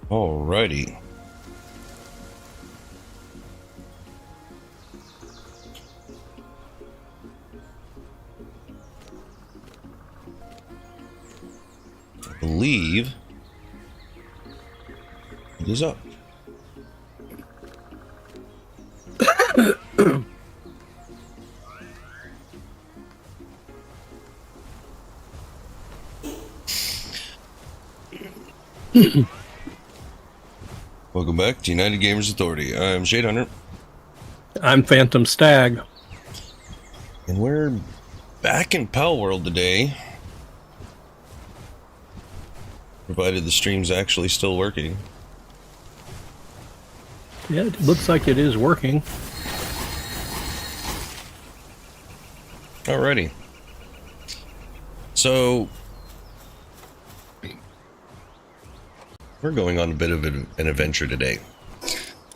Alrighty. I believe it is up. Welcome back to United Gamers Authority. I'm Shade Hunter. I'm Phantom Stag. And we're back in Palworld today. Provided the stream's actually still working. Yeah, it looks like it is working. Alrighty. So, we're going on a bit of an adventure today.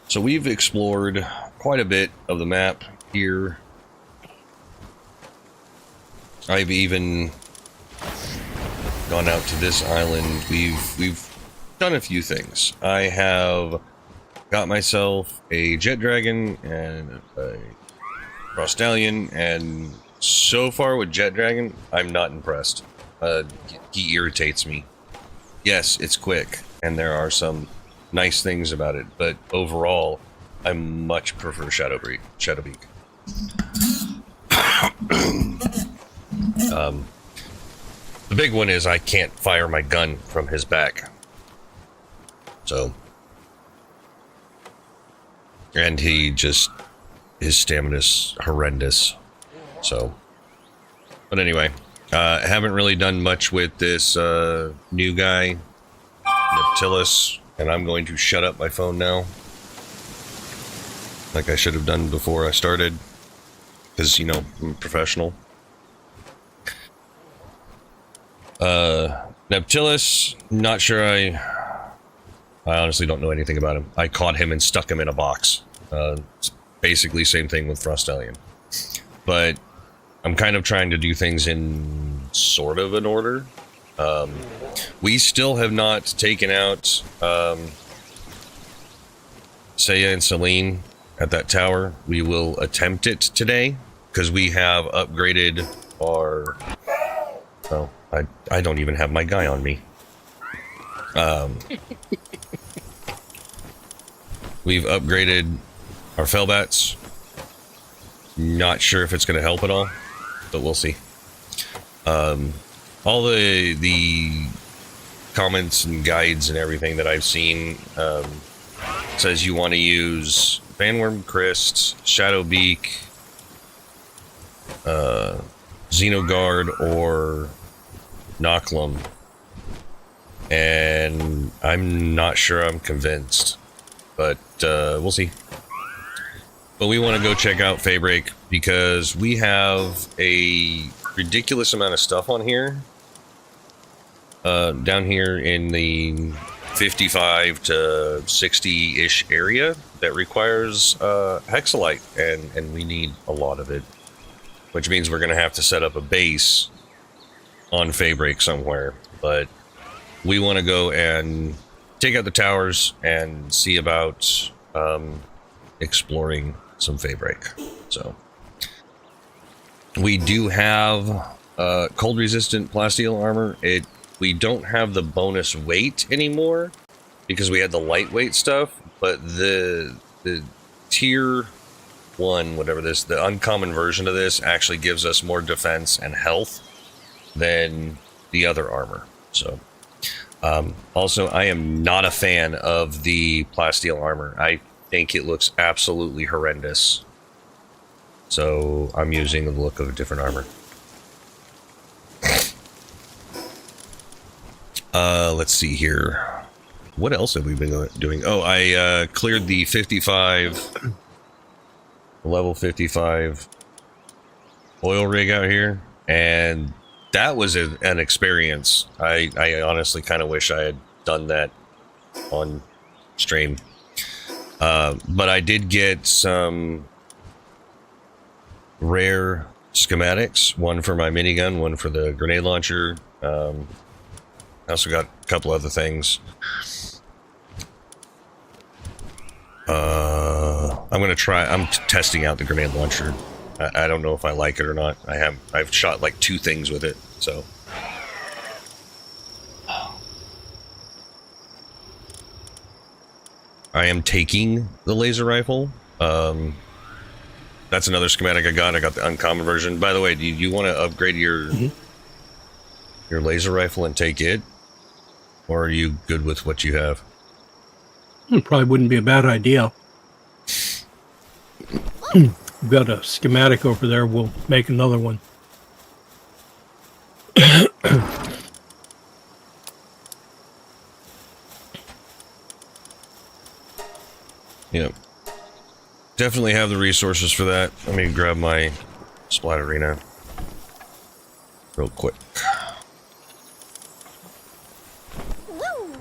So we've explored quite a bit of the map here. I've even gone out to this island. We've done a few things. I have got myself a jet dragon and a Frostallion, and so far with jet dragon, I'm not impressed. He irritates me. Yes, it's quick, and there are some nice things about it, but overall, I much prefer Shadowbeak. The big one is I can't fire my gun from his back. So, and his stamina's horrendous. So, but anyway, haven't really done much with this new guy, Neptilus, and I'm going to shut up my phone now, like I should have done before I started, because, you know, I'm a professional. Neptilus, not sure I honestly don't know anything about him. I caught him and stuck him in a box. It's basically same thing with Frostallion. But I'm kind of trying to do things in sort of an order. We still have not taken out Saya and Celine at that tower. We will attempt it today, because we have upgraded our... Oh, I don't even have my guy on me. We've upgraded our Felbats. Not sure if it's going to help at all, but we'll see. All the comments and guides and everything that I've seen says you want to use Vanworm Crest, Shadowbeak, Xenoguard, or Nocklum, and I'm not sure I'm convinced, but we'll see. But we want to go check out Feybreak, because we have a ridiculous amount of stuff on here, down here in the 55 to 60-ish area that requires Hexalite, and we need a lot of it, which means we're going to have to set up a base on Feybreak somewhere. But we want to go and take out the towers and see about exploring some Feybreak. So we do have cold resistant plasteel armor. We don't have the bonus weight anymore because we had the lightweight stuff, but the tier 1, whatever this, the uncommon version of this actually gives us more defense and health than the other armor. So also, I am not a fan of the plasteel armor. I think it looks absolutely horrendous. So I'm using the look of a different armor. Let's see here. What else have we been doing? Oh, I cleared the 55, level 55 oil rig out here, and that was an experience. I honestly kind of wish I had done that on stream. But I did get some rare schematics, one for my minigun, one for the grenade launcher. I also got a couple other things. I'm gonna try. I'm testing out the grenade launcher. I don't know if I like it or not. I've shot like 2 things with it, so. I am taking the laser rifle. That's another schematic I got. I got the uncommon version. By the way, do you want to upgrade your laser rifle and take it, or are you good with what you have? It probably wouldn't be a bad idea. We've got a schematic over there. We'll make another one. Yep. Definitely have the resources for that. Let me grab my splat arena real quick. Woo!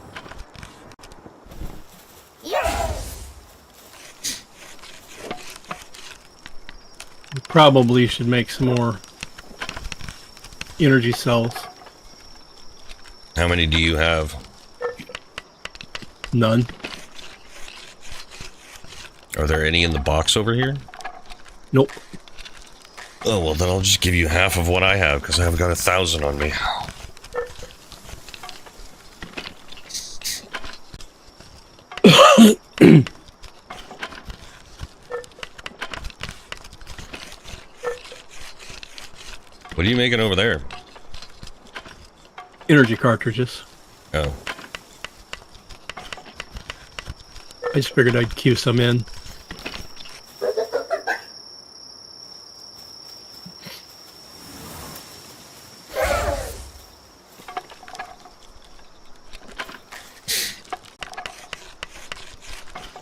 Yeah. We probably should make some more energy cells. How many do you have? None. Are there any in the box over here? Nope. Oh, well, then I'll just give you half of what I have, because I've got 1,000 on me. What are you making over there? Energy cartridges. Oh. I just figured I'd queue some in.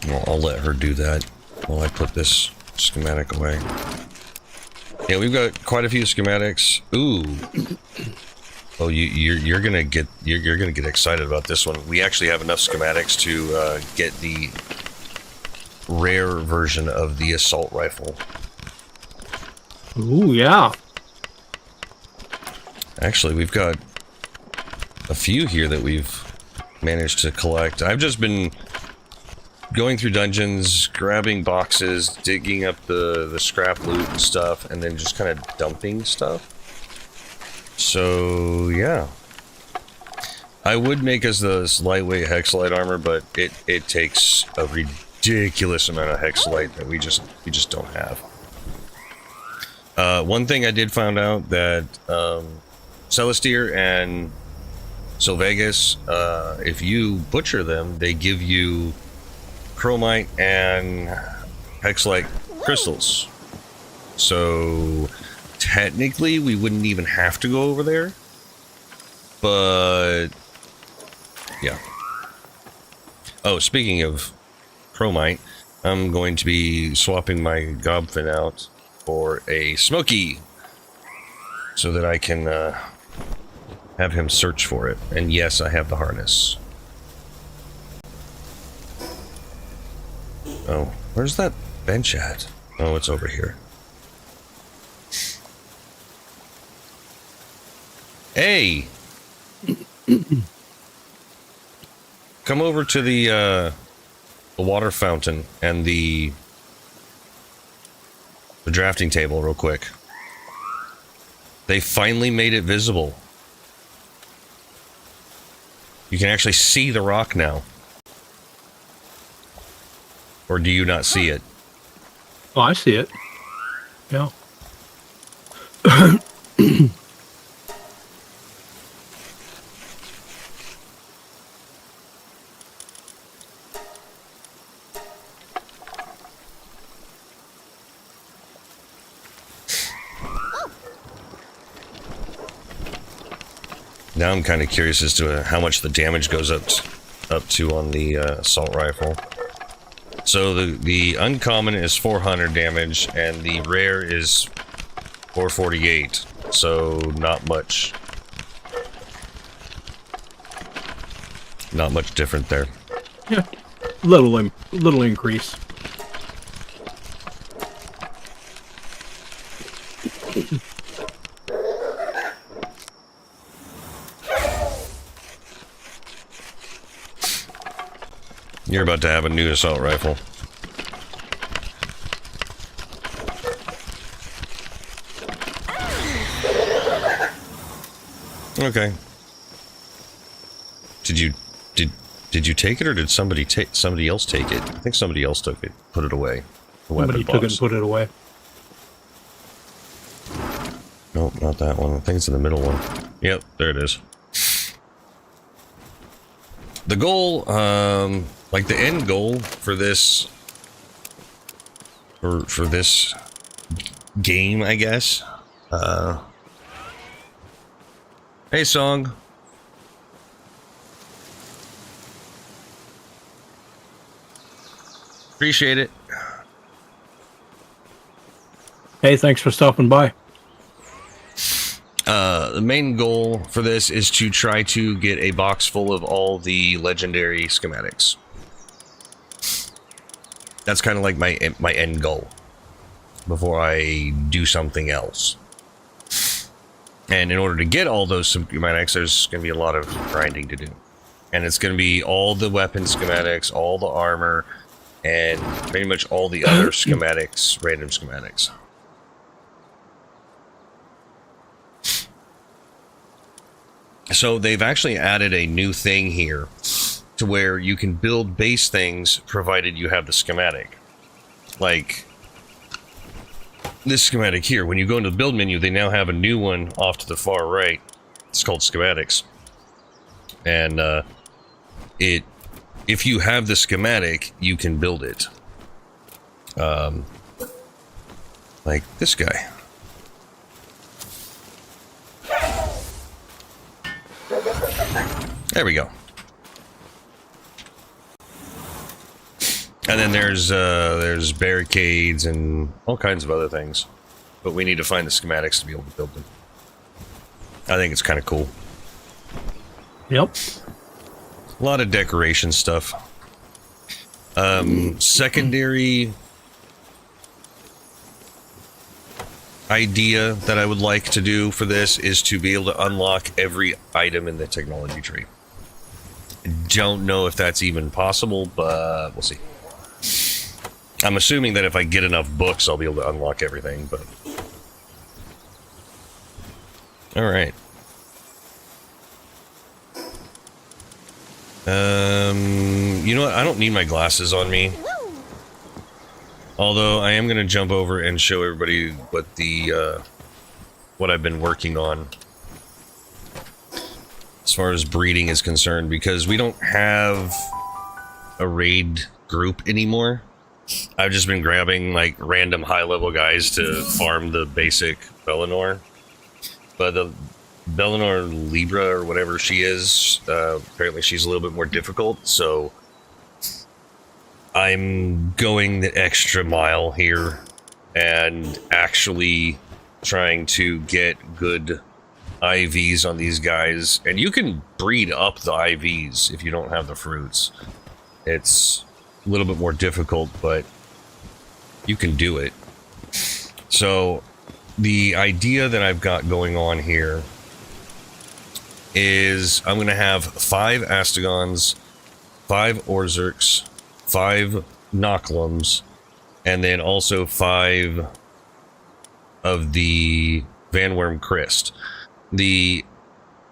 Well, I'll let her do that while I put this schematic away. Yeah, we've got quite a few schematics. Ooh. Oh, you're gonna get excited about this one. We actually have enough schematics to get the rare version of the assault rifle. Ooh, yeah. Actually, we've got a few here that we've managed to collect. I've just been going through dungeons, grabbing boxes, digging up the scrap loot and stuff, and then just kind of dumping stuff. So, yeah. I would make us this lightweight hexalite armor, but it takes a ridiculous amount of hexalite that we just don't have. One thing I did find out that Celestir and Sylvegas, if you butcher them, they give you chromite and hexalite crystals. So technically we wouldn't even have to go over there, but yeah. Oh, speaking of chromite, I'm going to be swapping my gobfin out for a smoky so that I can have him search for it. And yes, I have the harness. Oh, where's that bench at? Oh, it's over here. Hey! Come over to the water fountain and the drafting table real quick. They finally made it visible. You can actually see the rock now. Or do you not see it? Oh, I see it. Yeah. Now I'm kind of curious as to how much the damage goes up to on the assault rifle. So the uncommon is 400 damage, and the rare is 448. So not much. Not much different there. Yeah. Little increase. You're about to have a new assault rifle. Okay. Did you take it, or did somebody else take it? I think somebody else took it, put it away. The Somebody weapon took it box. and put it away. Nope, not that one. I think it's in the middle one. Yep, there it is. The goal, like the end goal for this, for this game, I guess. Hey, Song. Appreciate it. Hey, thanks for stopping by. The main goal for this is to try to get a box full of all the legendary schematics. That's kind of like my end goal before I do something else. And in order to get all those schematics, there's going to be a lot of grinding to do. And it's going to be all the weapon schematics, all the armor, and pretty much all the other schematics, random schematics. So they've actually added a new thing here to where you can build base things provided you have the schematic. Like this schematic here, when you go into the build menu, they now have a new one off to the far right. It's called schematics. And if you have the schematic, you can build it. Like this guy. There we go. And then there's barricades and all kinds of other things. But we need to find the schematics to be able to build them. I think it's kind of cool. Yep. A lot of decoration stuff. Secondary idea that I would like to do for this is to be able to unlock every item in the technology tree. I don't know if that's even possible, but we'll see. I'm assuming that if I get enough books, I'll be able to unlock everything, but... Alright. You know what? I don't need my glasses on me. Although I am going to jump over and show everybody what the what I've been working on as far as breeding is concerned, because we don't have a raid group anymore. I've just been grabbing like random high-level guys to farm the basic Bellinor, but the Bellinor Libra or whatever she is, apparently she's a little bit more difficult, so I'm going the extra mile here and actually trying to get good IVs on these guys. And you can breed up the IVs if you don't have the fruits. It's a little bit more difficult, but you can do it. So the idea that I've got going on here is I'm going to have 5 Astegons, 5 Orzerks, 5 Noclums, and then also 5 of the Vanworm Christ. The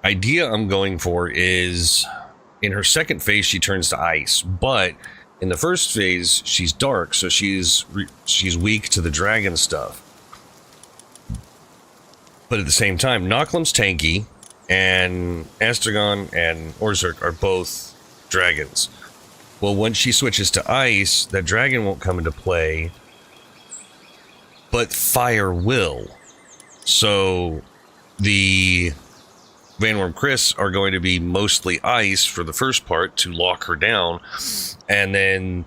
idea I'm going for is in her second phase she turns to ice, but in the first phase she's dark, so she's weak to the dragon stuff. But at the same time, Noclum's tanky, and Astragon and Orzerk are both dragons. Well, once she switches to ice, that dragon won't come into play, but fire will. So the Vanworm Chris are going to be mostly ice for the first part to lock her down, and then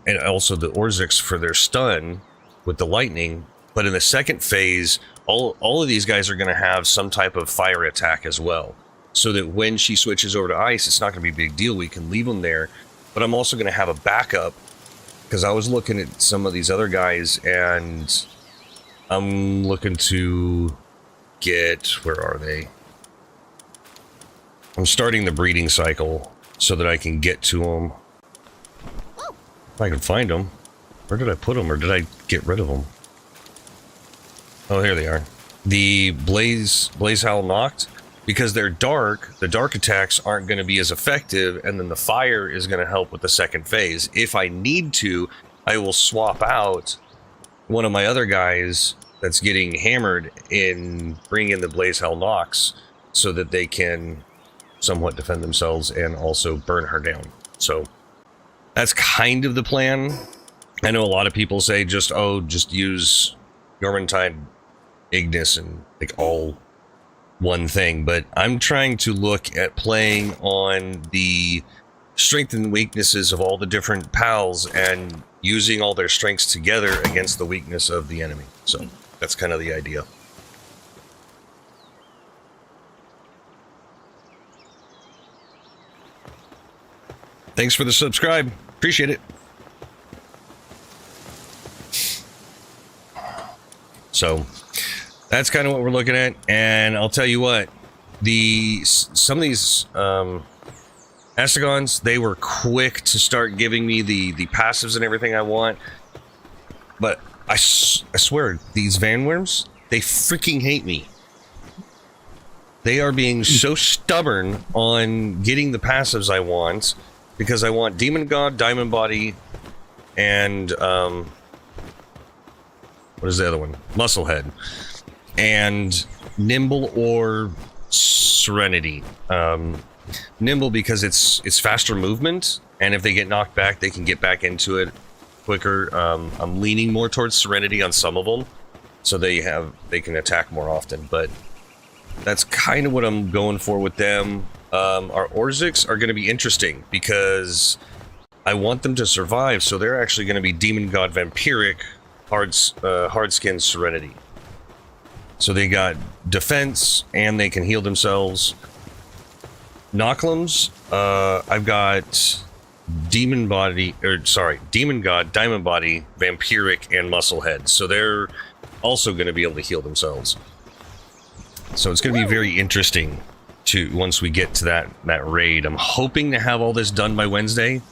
and also the Orzerks for their stun with the lightning. But in the second phase, all of these guys are going to have some type of fire attack as well. So that when she switches over to ice, it's not going to be a big deal. We can leave them there. But I'm also going to have a backup, because I was looking at some of these other guys, and I'm looking to get... Where are they? I'm starting the breeding cycle so that I can get to them. If I can find them. Where did I put them, or did I get rid of them? Oh, here they are. The Blaze Howl Noct. because they're dark, the dark attacks aren't going to be as effective, and then the fire is going to help with the second phase. If I need to, I will swap out one of my other guys that's getting hammered and bring in the Blaze Hell Nox so that they can somewhat defend themselves and also burn her down. So that's kind of the plan. I know a lot of people say just use Gormantide, Ignis, and like all one thing, but I'm trying to look at playing on the strength and weaknesses of all the different pals and using all their strengths together against the weakness of the enemy. So that's kind of the idea. Thanks for the subscribe. Appreciate it. So that's kind of what we're looking at. And I'll tell you what, some of these Astegons, they were quick to start giving me the passives and everything I want. But I swear, these Vanworms, they freaking hate me. They are being so stubborn on getting the passives I want, because I want Demon God, Diamond Body, and what is the other one? Musclehead. And Nimble or Serenity. Nimble because it's faster movement, and if they get knocked back, they can get back into it quicker. I'm leaning more towards Serenity on some of them, so they can attack more often, but that's kind of what I'm going for with them. Our Orziks are going to be interesting because I want them to survive, so they're actually going to be Demon God Vampiric, Hardskin Serenity. So they got defense and they can heal themselves. Nocklums, I've got Demon God, Diamond Body, Vampiric, and Musclehead. So they're also going to be able to heal themselves. So it's going to be very interesting once we get to that raid. I'm hoping to have all this done by Wednesday.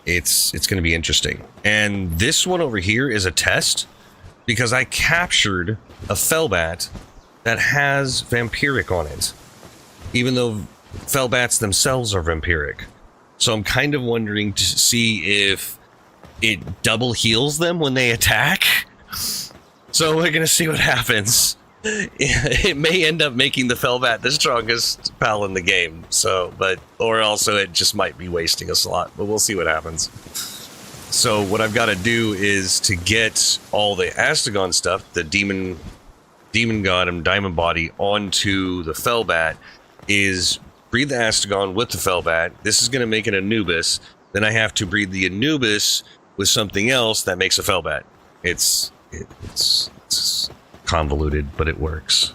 It's going to be interesting. And this one over here is a test because I captured a Fellbat that has Vampiric on it, even though Fellbats themselves are Vampiric. So I'm kind of wondering to see if it double heals them when they attack. So we're going to see what happens. It may end up making the Fellbat the strongest pal in the game. Or also it just might be wasting a slot, but we'll see what happens. So what I've got to do is to get all the Astegon stuff, the Demon God and Diamond Body, onto the Fellbat, is breed the Astegon with the Fellbat. This is going to make an Anubis. Then I have to breed the Anubis with something else that makes a Fellbat. It's convoluted, but it works.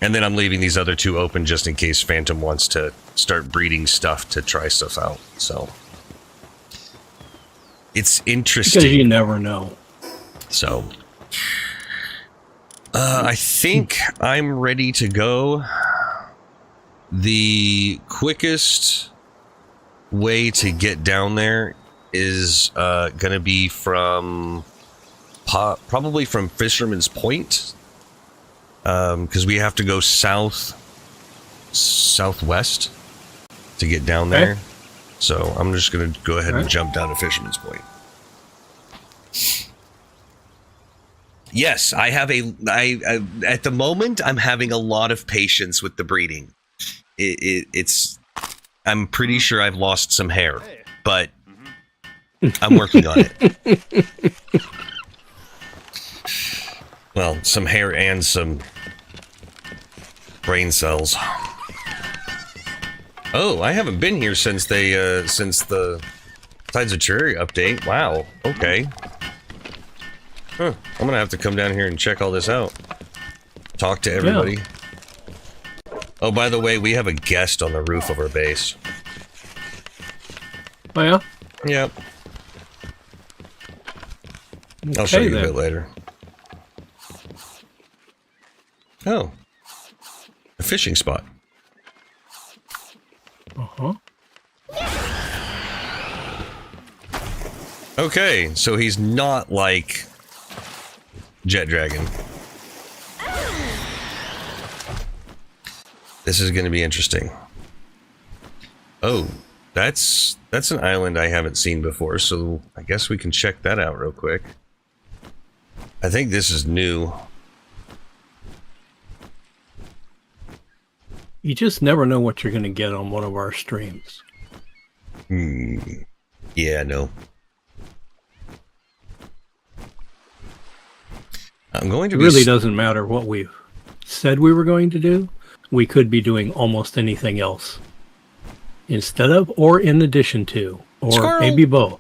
And then I'm leaving these other two open just in case Phantom wants to start breeding stuff to try stuff out. So it's interesting. Because you never know. So I think I'm ready to go. The quickest way to get down there is going to be from probably from Fisherman's Point, because we have to go southwest to get down there. So I'm just going to go ahead and jump down to Fisherman's Point. Yes, I have at the moment I'm having a lot of patience with the breeding. I'm pretty sure I've lost some hair, but I'm working on it. Well, some hair and some brain cells. Oh, I haven't been here since the Tides of Cherry update. Wow. Okay. Huh. I'm gonna have to come down here and check all this out. Talk to everybody. Yeah. Oh, by the way, we have a guest on the roof of our base. Oh, yeah? Yep. Okay, I'll show you a bit later. Oh. A fishing spot. Uh-huh. Okay, so he's not like Jet Dragon. This is going to be interesting. Oh, that's an island I haven't seen before, so I guess we can check that out real quick. I think this is new. You just never know what you're going to get on one of our streams. Yeah, no. I'm going to It really doesn't matter what we've said we were going to do. We could be doing almost anything else. Instead of, or in addition to, or Squirrel. maybe both.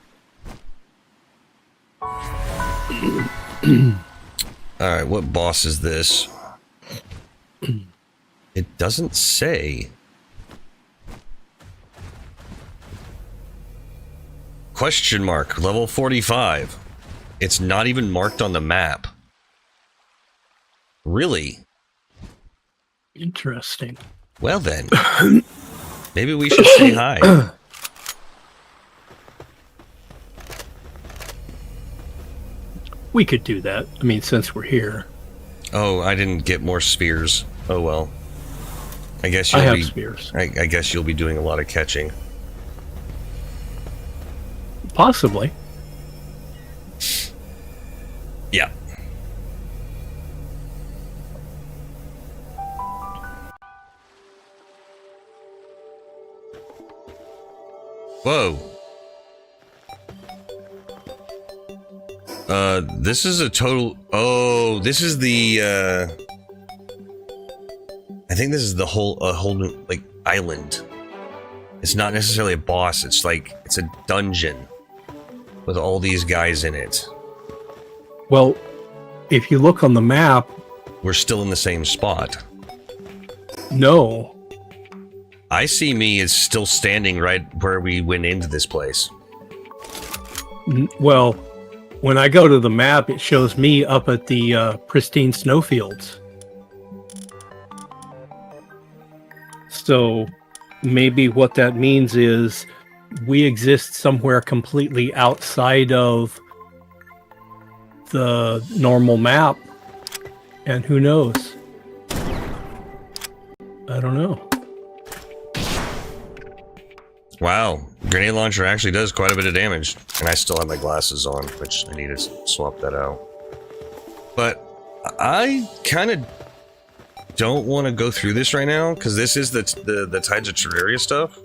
Alright, what boss is this? It doesn't say. Question mark, level 45. It's not even marked on the map. Really? Interesting. Well then. Maybe we should say hi. We could do that. I mean, since we're here. Oh, I didn't get more spheres. Oh well. I guess I you'll have be spears. I guess you'll be doing a lot of catching. Possibly. Yeah. Whoa. This is a total... Oh, this is the, I think this is the whole new, like, island. It's not necessarily a boss, it's like, it's a dungeon with all these guys in it. Well, if you look on the map, We're still in the same spot. no. I see me as still standing right where we went into this place. Well, when I go to the map, it shows me up at the pristine snowfields. So maybe what that means is we exist somewhere completely outside of the normal map. And who knows? I don't know. Wow, grenade launcher actually does quite a bit of damage. And I still have my glasses on, which I need to swap that out. But I kind of don't want to go through this right now, because this is the Tides of Terraria stuff.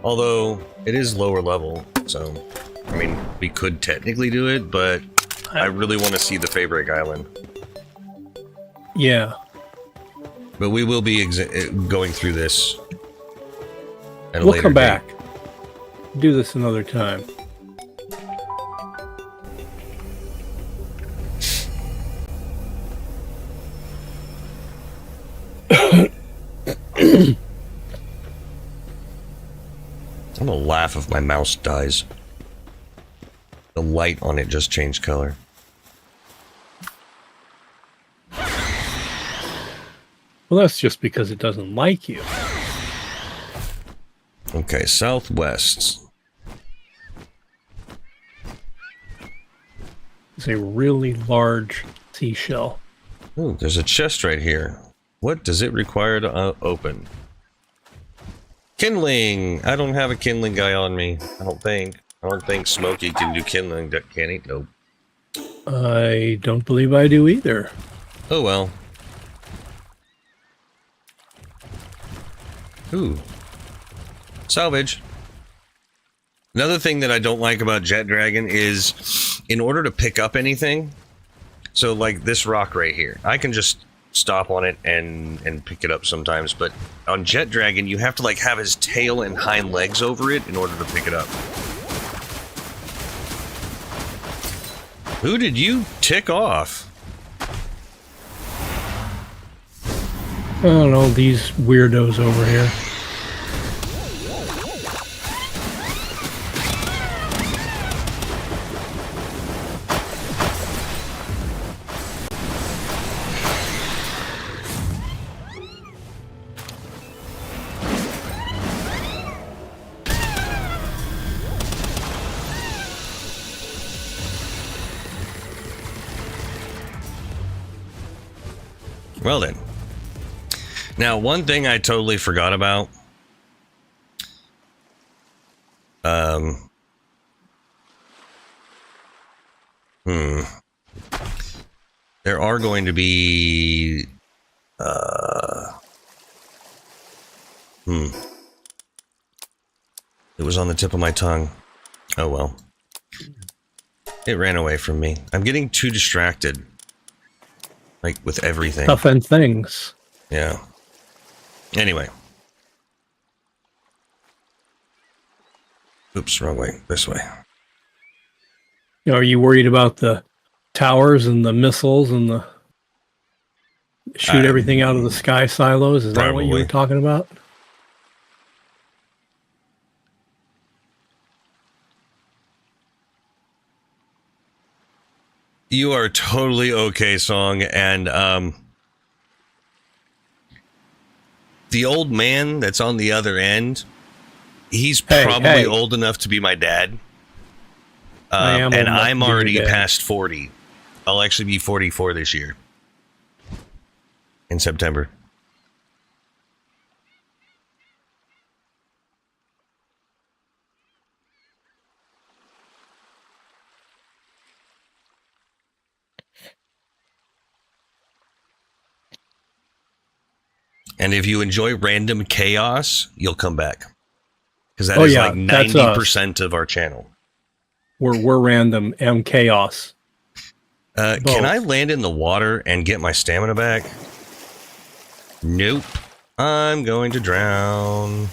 Although, it is lower level, so... I mean, we could technically do it, but I really want to see the Feybreak Island. Yeah. But we will be going through this at a We'll later come date. back. Do this another time. I'm gonna laugh if my mouse dies. The light on it just changed color. Well, that's just because it doesn't like you. Okay, southwest. It's a really large seashell. Ooh, there's a chest right here. What does it require to open? Kindling! I don't have a kindling guy on me. I don't think. I don't think Smokey can do kindling, can he? Nope. I don't believe I do either. Oh well. Ooh. Salvage. Another thing that I don't like about Jet Dragon is, in order to pick up anything, so like this rock right here, I can just stop on it and pick it up sometimes, but on Jet Dragon, you have to like have his tail and hind legs over it in order to pick it up. Who did you tick off? I don't know, these weirdos over here. Well then. Now, one thing I totally forgot about. There are going to be. It was on the tip of my tongue. Oh well. It ran away from me. I'm getting too distracted. Like, with everything. Stuff and things. Yeah. Anyway. Oops, wrong way. This way. Are you worried about the towers and the missiles and the shoot everything out of the sky silos? Is that what you were talking about? You are totally okay, Song, and the old man that's on the other end, he's probably old enough to be my dad. And I'm already past 40. I'll actually be 44 this year. In September. And if you enjoy random chaos, you'll come back. Because that is like 90% of our channel. We're random and chaos. Can I land in the water and get my stamina back? Nope. I'm going to drown.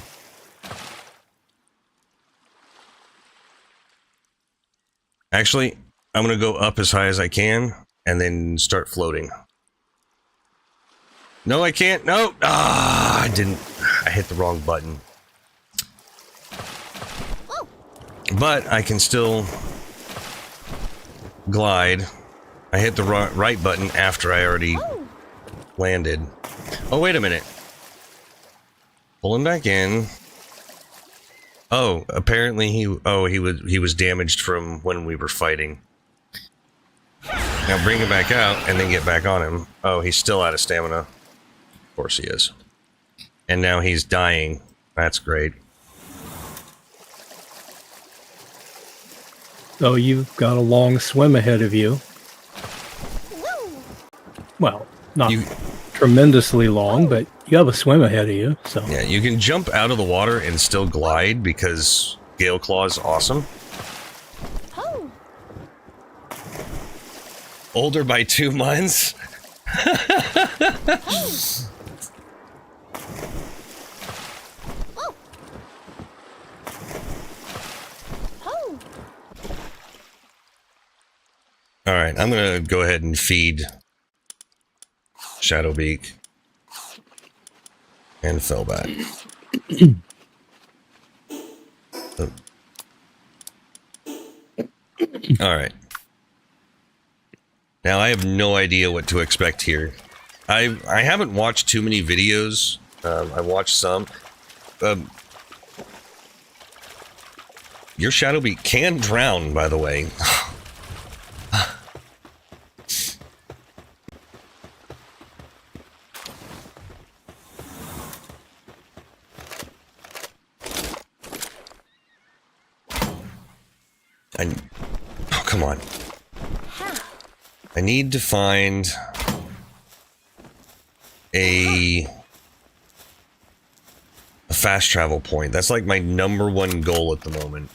Actually, I'm going to go up as high as I can and then start floating. No, I can't. No. Ah, I didn't. I hit the wrong button. But I can still glide. I hit the right button after I already landed. Oh, wait a minute. Pull him back in. Oh, apparently he was damaged from when we were fighting. Now bring him back out and then get back on him. Oh, he's still out of stamina. Of course he is. And now he's dying. That's great. So you've got a long swim ahead of you. Well, not tremendously long, but you have a swim ahead of you. So yeah, you can jump out of the water and still glide because Gale Claw is awesome. Oh. Older by 2 months. All right, I'm gonna go ahead and feed Shadowbeak and Feybreak. All right. Now I have no idea what to expect here. I haven't watched too many videos. I watched some. Your Shadowbeak can drown, by the way. Oh, come on. I need to find a fast travel point. That's like my #1 goal at the moment.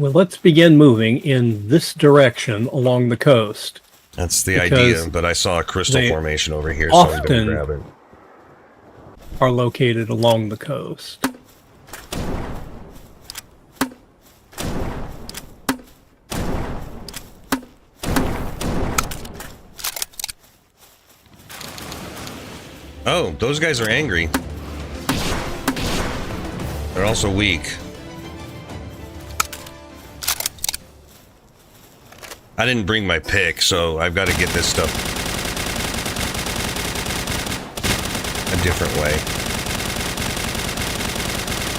well, let's begin moving in this direction along the coast. That's the idea, but I saw a crystal formation over here, so I'm going to grab it. Are located along the coast. Oh, those guys are angry. They're also weak. I didn't bring my pick, so I've got to get this stuff a different way.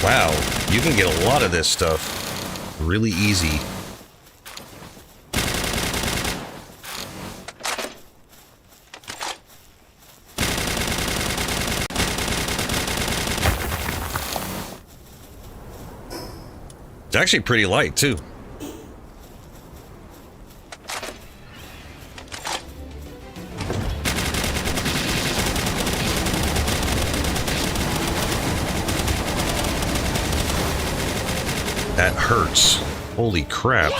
Wow, you can get a lot of this stuff really easy. It's actually pretty light, too. That hurts. Holy crap.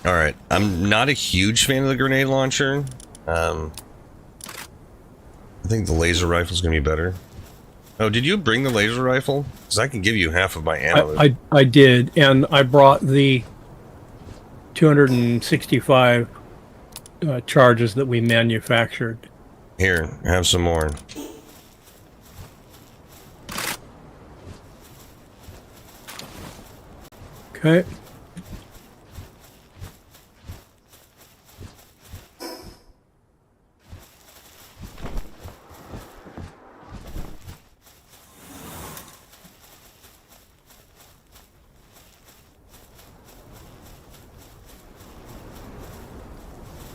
Alright, I'm not a huge fan of the grenade launcher. I think the laser rifle is going to be better. Oh, did you bring the laser rifle? Because I can give you half of my ammo. I did, and I brought the 265 charges that we manufactured. Here, have some more. Okay.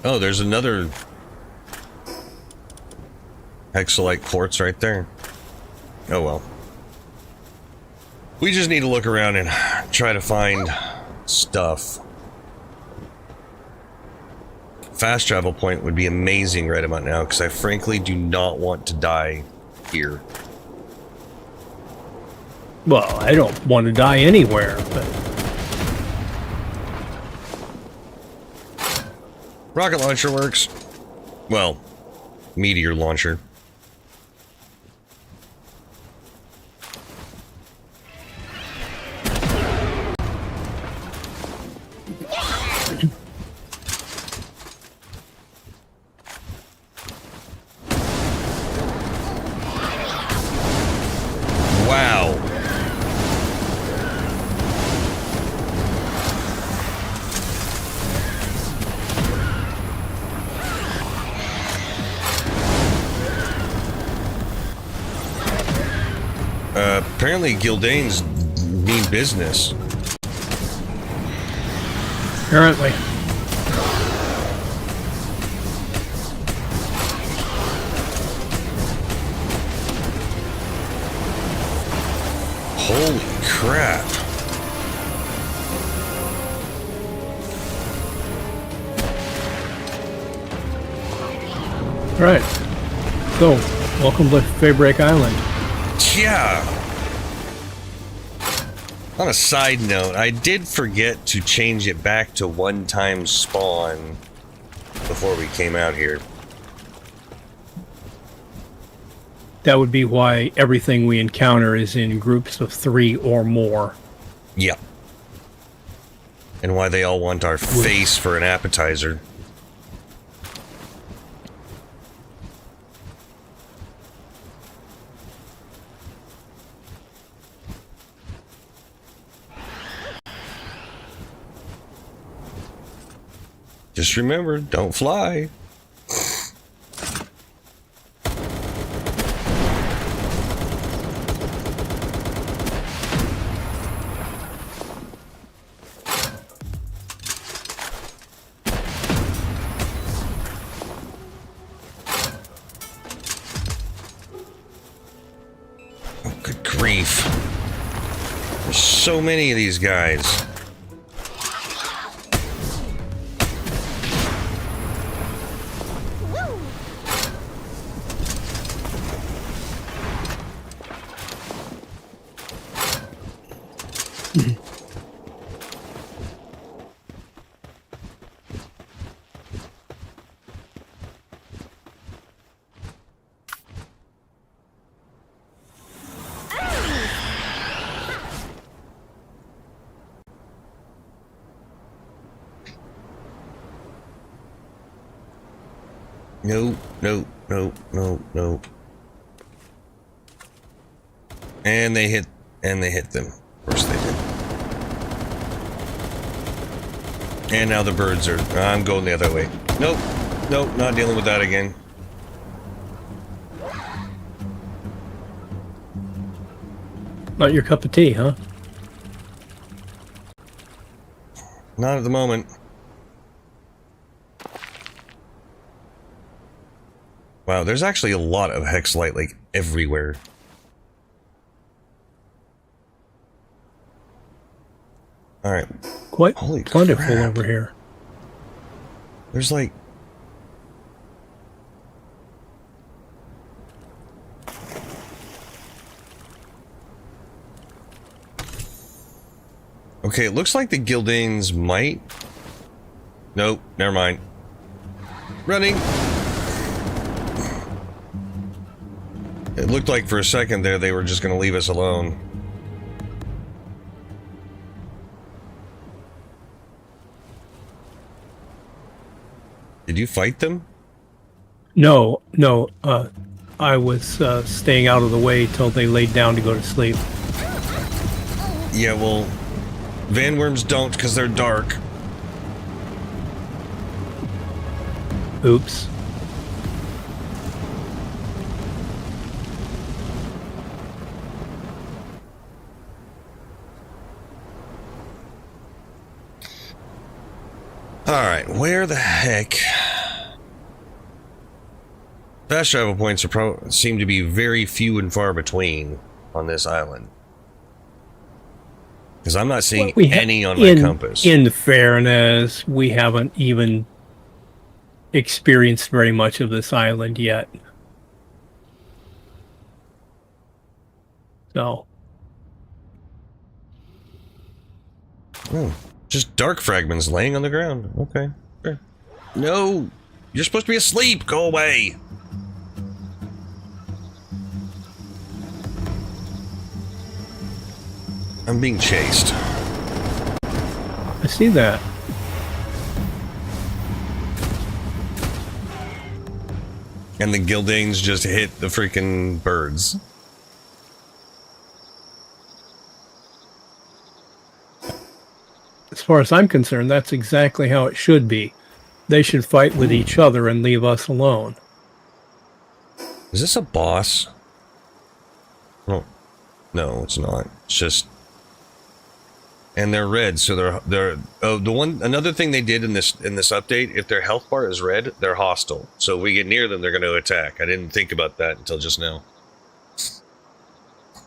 Oh, there's another hexalite quartz right there. Oh well. We just need to look around and try to find stuff. Fast travel point would be amazing right about now, because I frankly do not want to die here. Well, I don't want to die anywhere, but... Rocket launcher works. Well, meteor launcher. Wow. Apparently Gildane's mean business. Apparently. Holy crap. Right. So, welcome to Feybreak Island. Yeah. On a side note, I did forget to change it back to one-time spawn before we came out here. That would be why everything we encounter is in groups of 3 or more. Yep. And why they all want our face for an appetizer. Just remember, don't fly. Oh, good grief. There's so many of these guys. No, no, no, no, no. And they hit them. Of course they did. And now the birds are... I'm going the other way. Nope. Nope, not dealing with that again. Not your cup of tea, huh? Not at the moment. Wow, there's actually a lot of hex light, like, everywhere. Alright. Quite Holy plentiful crap. over here. There's like... Okay, it looks like the Gildanes might... Nope, never mind. Running! It looked like for a second there they were just going to leave us alone. Did you fight them? No. I was staying out of the way till they laid down to go to sleep. Yeah, well, Vanworms don't because they're dark. Oops. Alright, where the heck... Fast travel points are seem to be very few and far between on this island. Because I'm not seeing any on my compass. In fairness, we haven't even experienced very much of this island yet. So. Oh, just dark fragments laying on the ground. Okay, sure. No! You're supposed to be asleep! Go away! I'm being chased. I see that. And the Gildanes just hit the freaking birds. As far as I'm concerned, that's exactly how it should be. They should fight with each other and leave us alone. Is this a boss? Oh, no, it's not. It's just... And they're red, so they're another thing they did in this update, if their health bar is red, they're hostile. So if we get near them, they're going to attack. I didn't think about that until just now.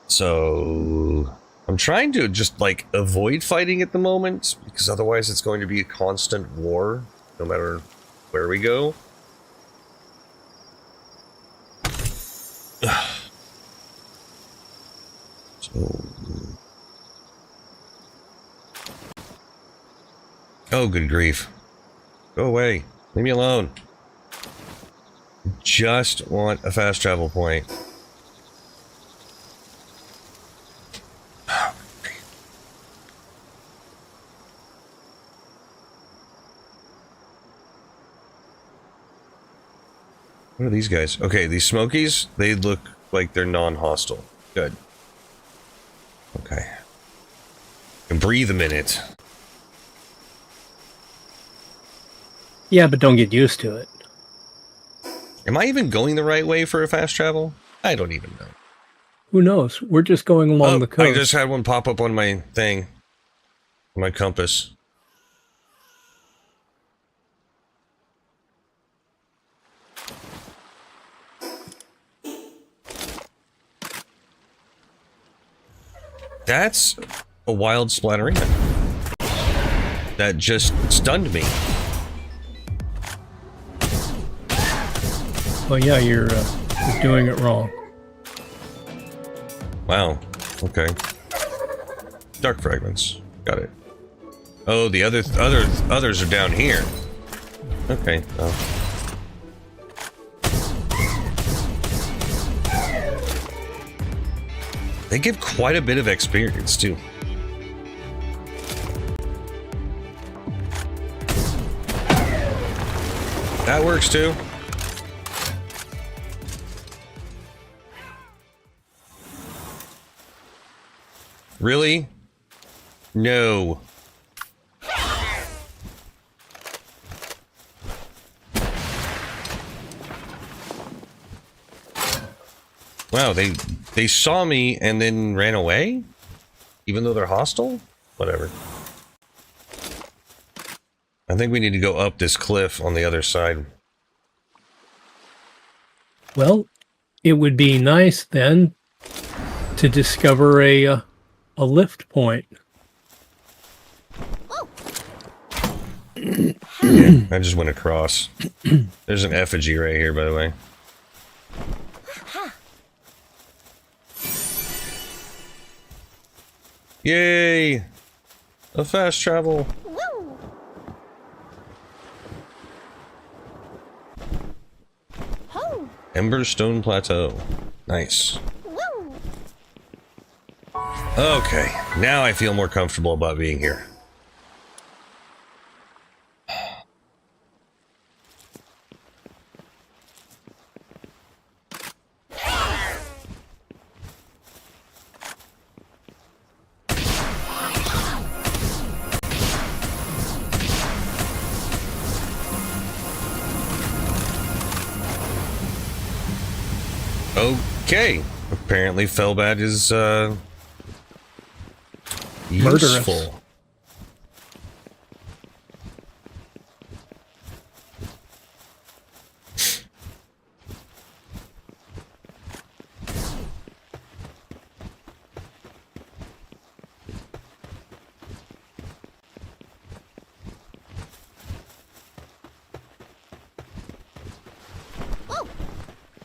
So I'm trying to just like avoid fighting at the moment, because otherwise it's going to be a constant war no matter where we go. So oh, good grief. Go away. Leave me alone. Just want a fast travel point. What are these guys? Okay, these Smokies, they look like they're non-hostile. Good. Okay. And breathe a minute. Yeah, but don't get used to it. Am I even going the right way for a fast travel? I don't even know. Who knows? We're just going along the coast. I just had one pop up on my thing. My compass. That's a wild splatterina. That just stunned me. Well, yeah, you're doing it wrong. Wow. Okay. Dark fragments. Got it. Oh, the others are down here. Okay. Oh. They give quite a bit of experience too. That works too. Really? No. Wow, they saw me and then ran away? Even though they're hostile? Whatever. I think we need to go up this cliff on the other side. Well, it would be nice then to discover a lift point. Yeah, I just went across. There's an effigy right here, by the way. Yay! A fast travel. Woo! Ho! Emberstone Plateau. Nice. Woo! Okay, now I feel more comfortable about being here. Okay, apparently Felbat is useful.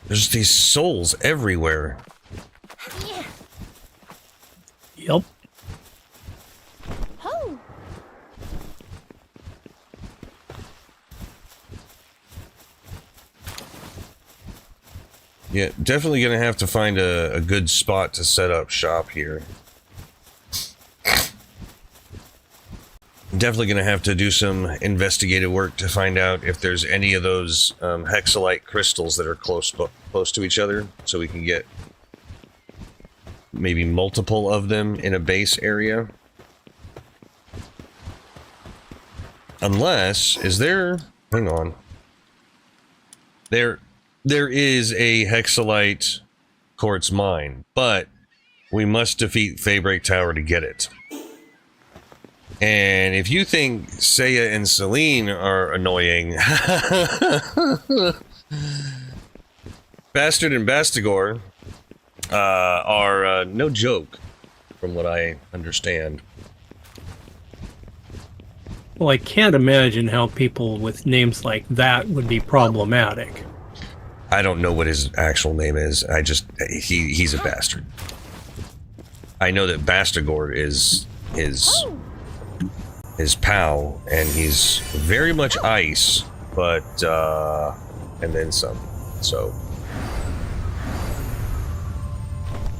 There's these souls everywhere. Yeah. Yep. Ho! Yeah, definitely gonna have to find a good spot to set up shop here. Definitely gonna have to do some investigative work to find out if there's any of those hexalite crystals that are close to each other, so we can get maybe multiple of them in a base area. Unless, is there? Hang on. There is a hexalite quartz mine, but we must defeat Feybreak Tower to get it. And if you think Saya and Celine are annoying, Bastard and Bastigor are no joke, from what I understand. Well, I can't imagine how people with names like that would be problematic. I don't know what his actual name is. He's a bastard. I know that Bastigor is his pal, and he's very much ice, but and then some. So,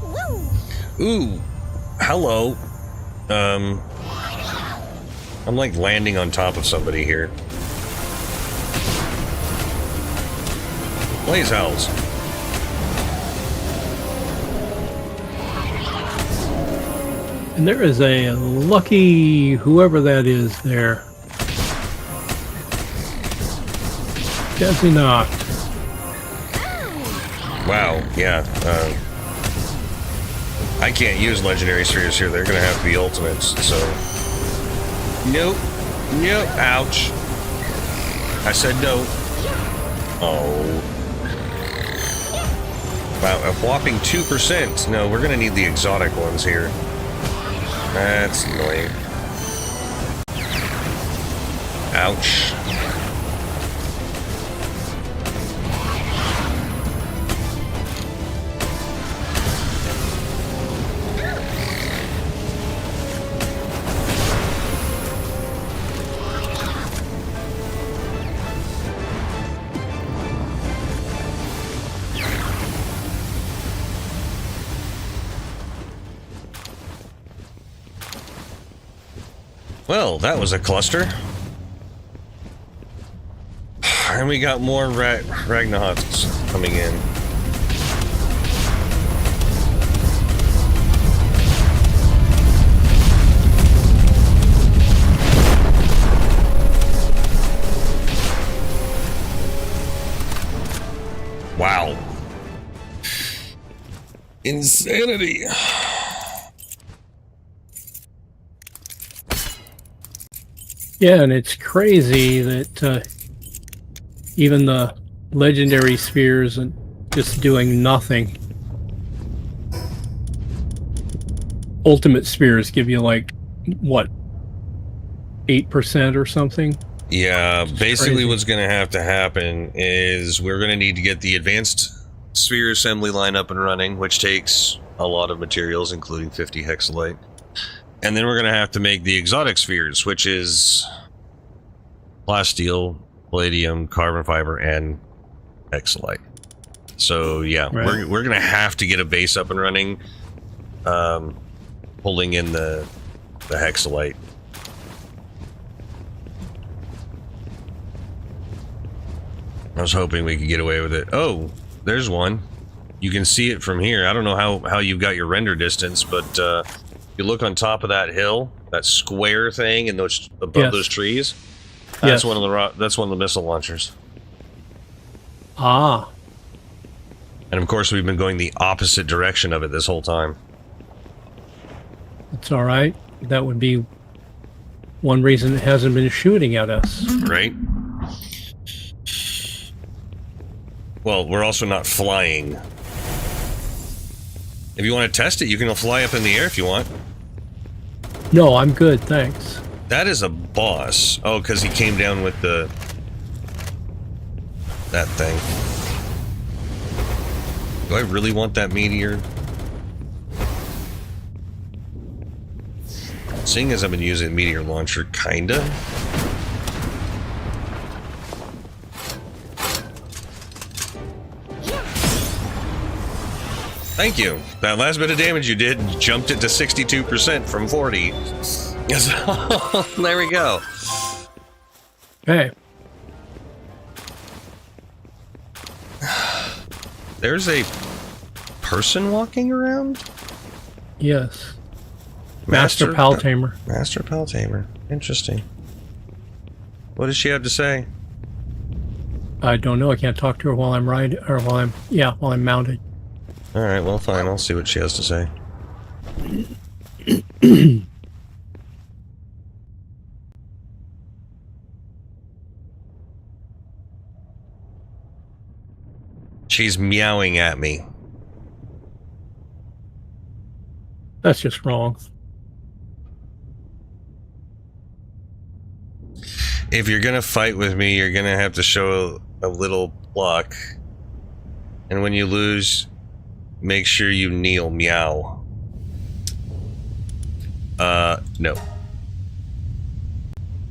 Woo! ooh, hello. I'm like landing on top of somebody here. Blaze Owls. And there is a lucky whoever that is there. Desi knocked. Wow, yeah. I can't use legendary spheres here. They're gonna have to be ultimates, so. Nope. Nope. Ouch. I said no. Oh. Wow, a whopping 2%. No, we're gonna need the exotic ones here. That's annoying. Ouch. Well, that was a cluster. And we got more Ragnahots coming in. Wow. Insanity. Yeah, and it's crazy that even the legendary spheres and just doing nothing. Ultimate spheres give you like what, 8% or something? Yeah, basically crazy. what's going to happen is we're going to need to get the advanced sphere assembly line up and running, which takes a lot of materials, including 50 hexalite. And then we're going to have to make the exotic spheres, which is plasteel, palladium, carbon fiber, and hexalite. So yeah, Right. we're going to have to get a base up and running, pulling in the hexalite. I was hoping we could get away with it. Oh, there's one. You can see it from here. I don't know how you've got your render distance, but you look on top of that hill, that square thing, and those above those trees. That's one of the missile launchers. Ah, And of course, we've been going the opposite direction of it this whole time. that's all right. That would be one reason it hasn't been shooting at us. Right? Well, we're also not flying. If you want to test it, you can fly up in the air if you want. No, I'm good, thanks. That is a boss. Oh, because he came down with that thing. Do I really want that meteor? Seeing as I've been using meteor launcher, kinda. Thank you. That last bit of damage you did jumped it to 62% from 40. So, there we go. Okay. There's a person walking around? Yes. Master Paltamer. Master Paltamer. Interesting. What does she have to say? I don't know. I can't talk to her while I'm riding, or while I'm mounted. Alright, well, fine. I'll see what she has to say. She's meowing at me. That's just wrong. If you're gonna fight with me, you're gonna have to show a little pluck. And when you lose, make sure you kneel. Meow. No.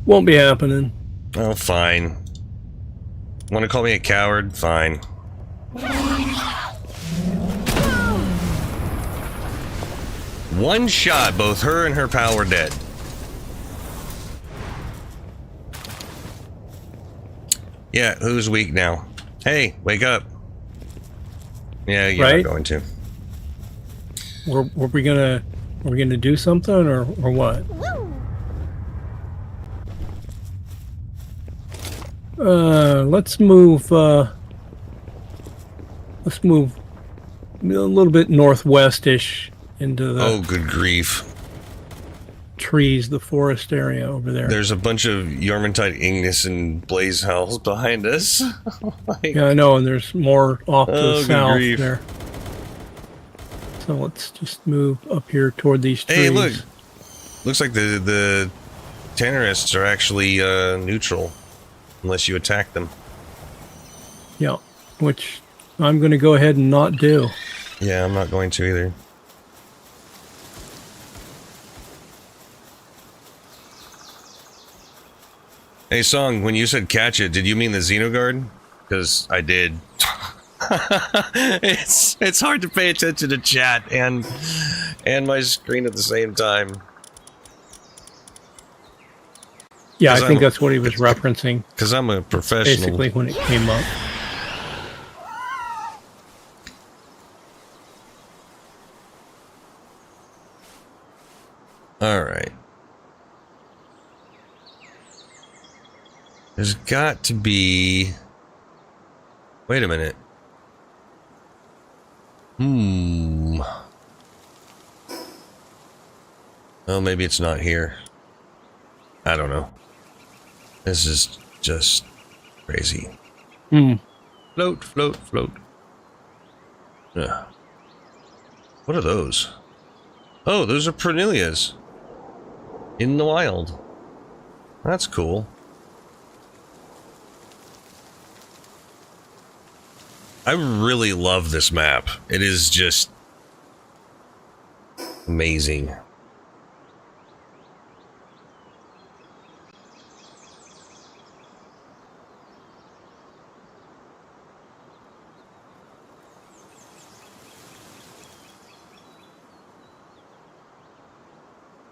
Won't be happening. Oh, fine. Want to call me a coward? Fine. One shot, both her and her pal were dead. Yeah, who's weak now? Hey, wake up. Yeah, you're Right? not going to. Were we gonna do something or what? Woo! Let's move a little bit northwestish into the Oh, good grief. trees, the forest area over there. There's a bunch of Yormantide Ignis and Blaze Hells behind us. Like, Yeah, I know, and there's more off to Oh, the good south grief. there. So let's just move up here toward these trees. hey, look. Looks like the Tannerists are actually neutral. Unless you attack them. Yeah, which I'm going to go ahead and not do. Yeah, I'm not going to either. Hey, Song, when you said catch it, did you mean the Xenoguard? Because I did. it's hard to pay attention to chat and my screen at the same time. Yeah, I 'Cause think I'm- that's what he was referencing, Because I'm a professional. basically, when it came up. Alright. There's got to be... Wait a minute. Oh, maybe it's not here. I don't know. This is just crazy. Float, float, float. Yeah. What are those? Oh, those are Pernilias. In the wild. That's cool. I really love this map. It is just amazing.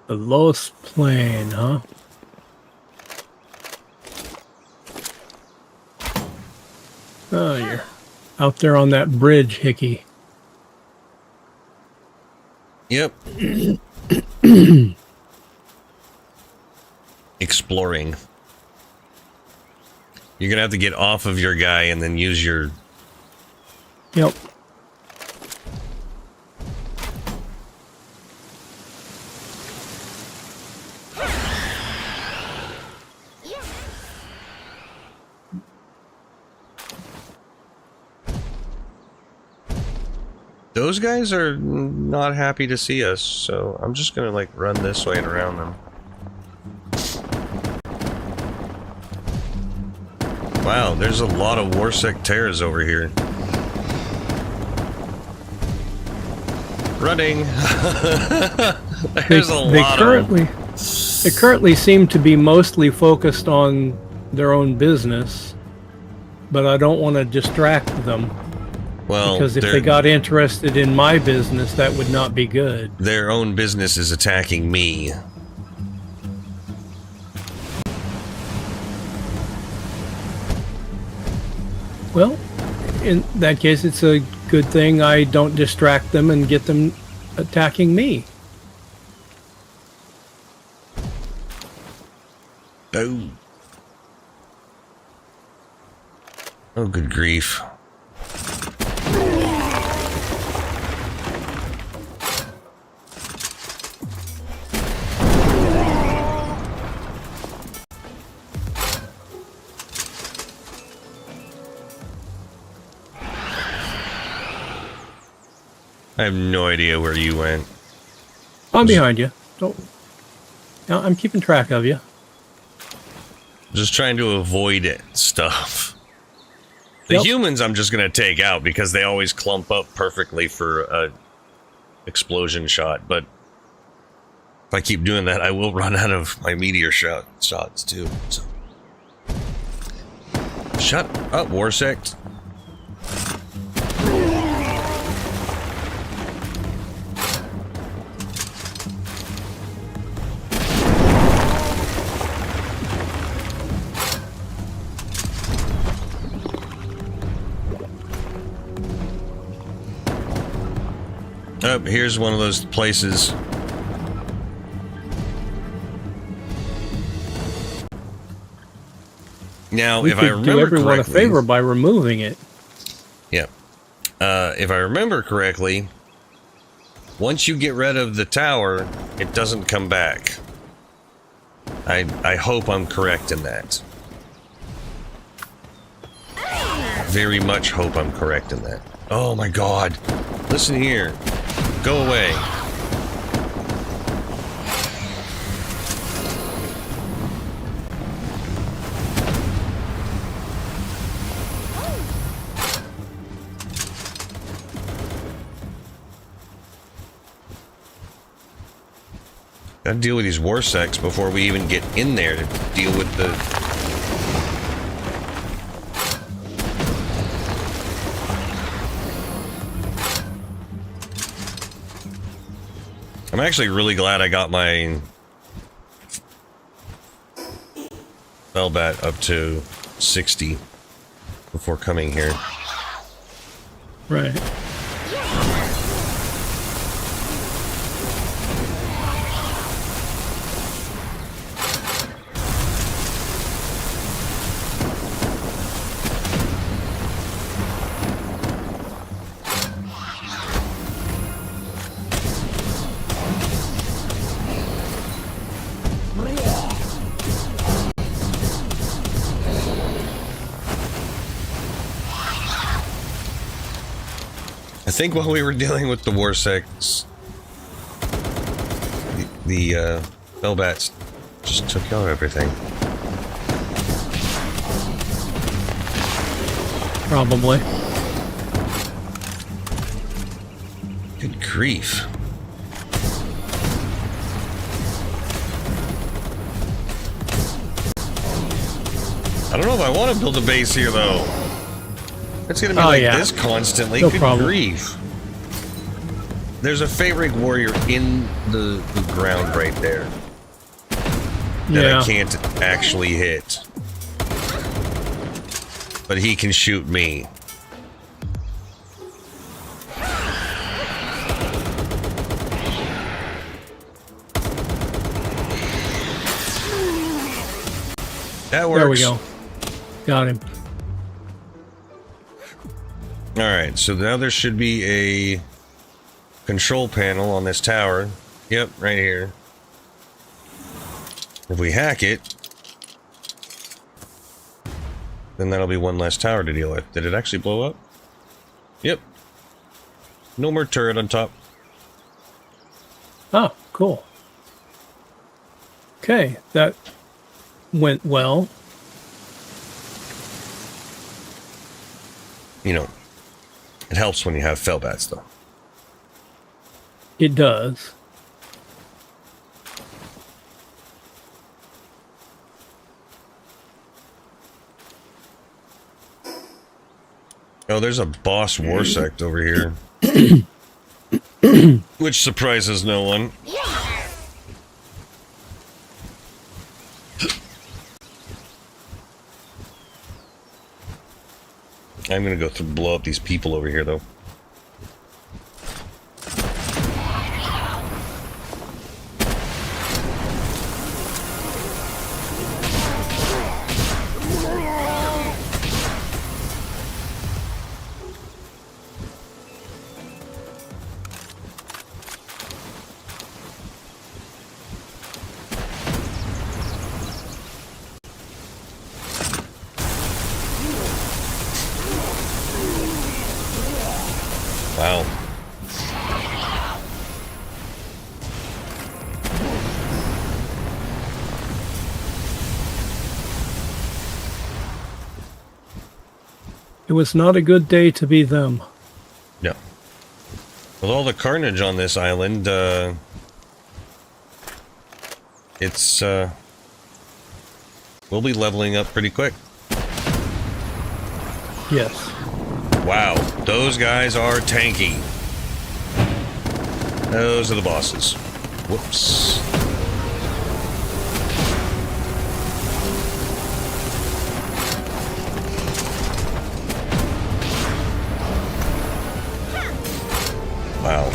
The lowest plane, huh? Oh, you're out there on that bridge, Hickey. Yep. Exploring. You're gonna have to get off of your guy and then use your... Yep. Those guys are not happy to see us, so I'm just gonna like run this way and around them. Wow, there's a lot of Warsec Terrors over here. Running. There's a lot of them. They currently seem to be mostly focused on their own business, but I don't want to distract them. Well, because if they got interested in my business, that would not be good. Their own business is attacking me. Well, in that case, it's a good thing I don't distract them and get them attacking me. Oh. Oh, good grief. I have no idea where you went. I'm behind you. Don't. No, I'm keeping track of you. Just trying to avoid it stuff. The humans I'm just going to take out because they always clump up perfectly for a explosion shot, but if I keep doing that, I will run out of my meteor shots too. So. Shut up, Warsect. Oh, here's one of those places. Now, if I remember do everyone correctly, a favor by removing it. Yeah. If I remember correctly, once you get rid of the tower, it doesn't come back. I hope I'm correct in that. Very much hope I'm correct in that. Oh my god. Listen here. Go away. Gotta deal with these Warsecs before we even get in there to deal with the... I'm actually really glad I got my Spellbat up to 60 before coming here. Right. I think while we were dealing with the war sects, the Hellbats just took out everything. Probably. Good grief. I don't know if I want to build a base here, though. It's going to be this constantly. No Good problem. grief. There's a Feybreak warrior in the ground right there that I can't actually hit. But he can shoot me. That works. There we go. Got him. Alright, so now there should be a control panel on this tower. Yep, right here. If we hack it, then that'll be one less tower to deal with. Did it actually blow up? Yep. No more turret on top. Oh, cool. Okay, that went well. You know, it helps when you have Fellbats, though. It does. Oh, there's a boss war sect over here. Which surprises no one. I'm gonna go through, blow up these people over here, though. Wow. It was not a good day to be them. No. With all the carnage on this island, it's, we'll be leveling up pretty quick. Yes. Wow, those guys are tanky. Those are the bosses. Whoops. Wow.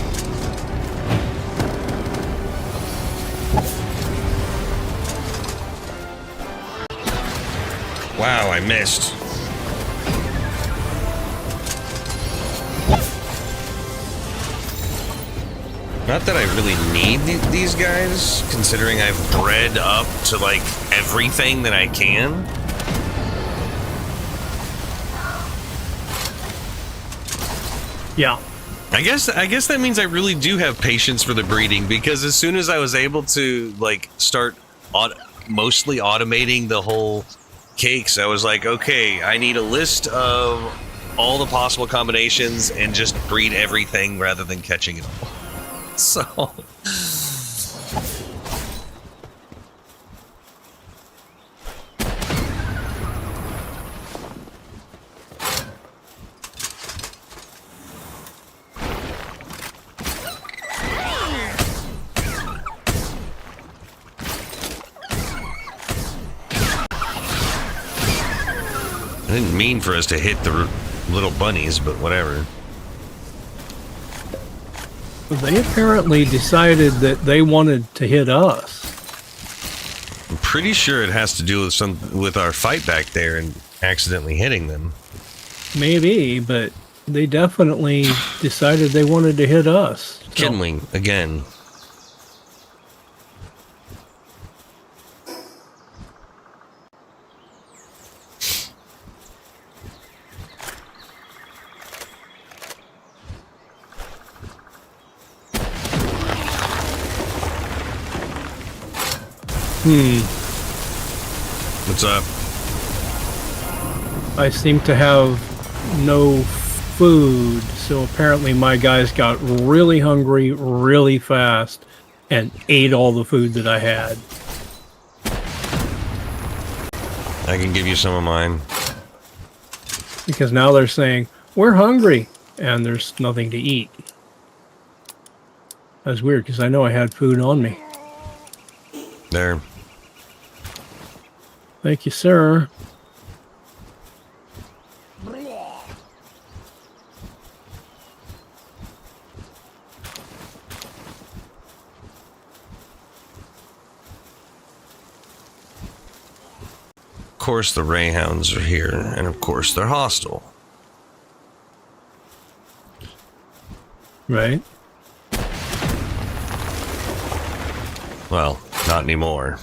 Wow, I missed. Not that I really need these guys, considering I've bred up to, like, everything that I can. Yeah. I guess that means I really do have patience for the breeding, because as soon as I was able to, like, start mostly automating the whole cakes, I was like, okay, I need a list of all the possible combinations and just breed everything rather than catching it all. So I didn't mean for us to hit the little bunnies, but whatever. They apparently decided that they wanted to hit us. I'm pretty sure it has to do with our fight back there and accidentally hitting them. Maybe, but they definitely decided they wanted to hit us. So. Kindling again. What's up? I seem to have no food, so apparently my guys got really hungry really fast and ate all the food that I had. I can give you some of mine. Because now they're saying, we're hungry, and there's nothing to eat. That's weird, because I know I had food on me. There. Thank you, sir. Of course the Rayhounds are here, and of course they're hostile. Right? Well, not anymore.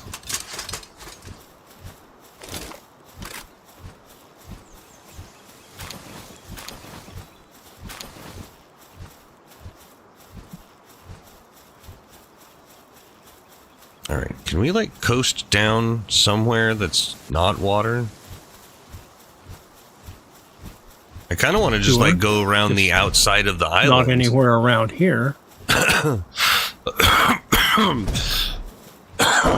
Alright, can we like coast down somewhere that's not water? I kind of want to just like go around the outside of the island. Not anywhere around here.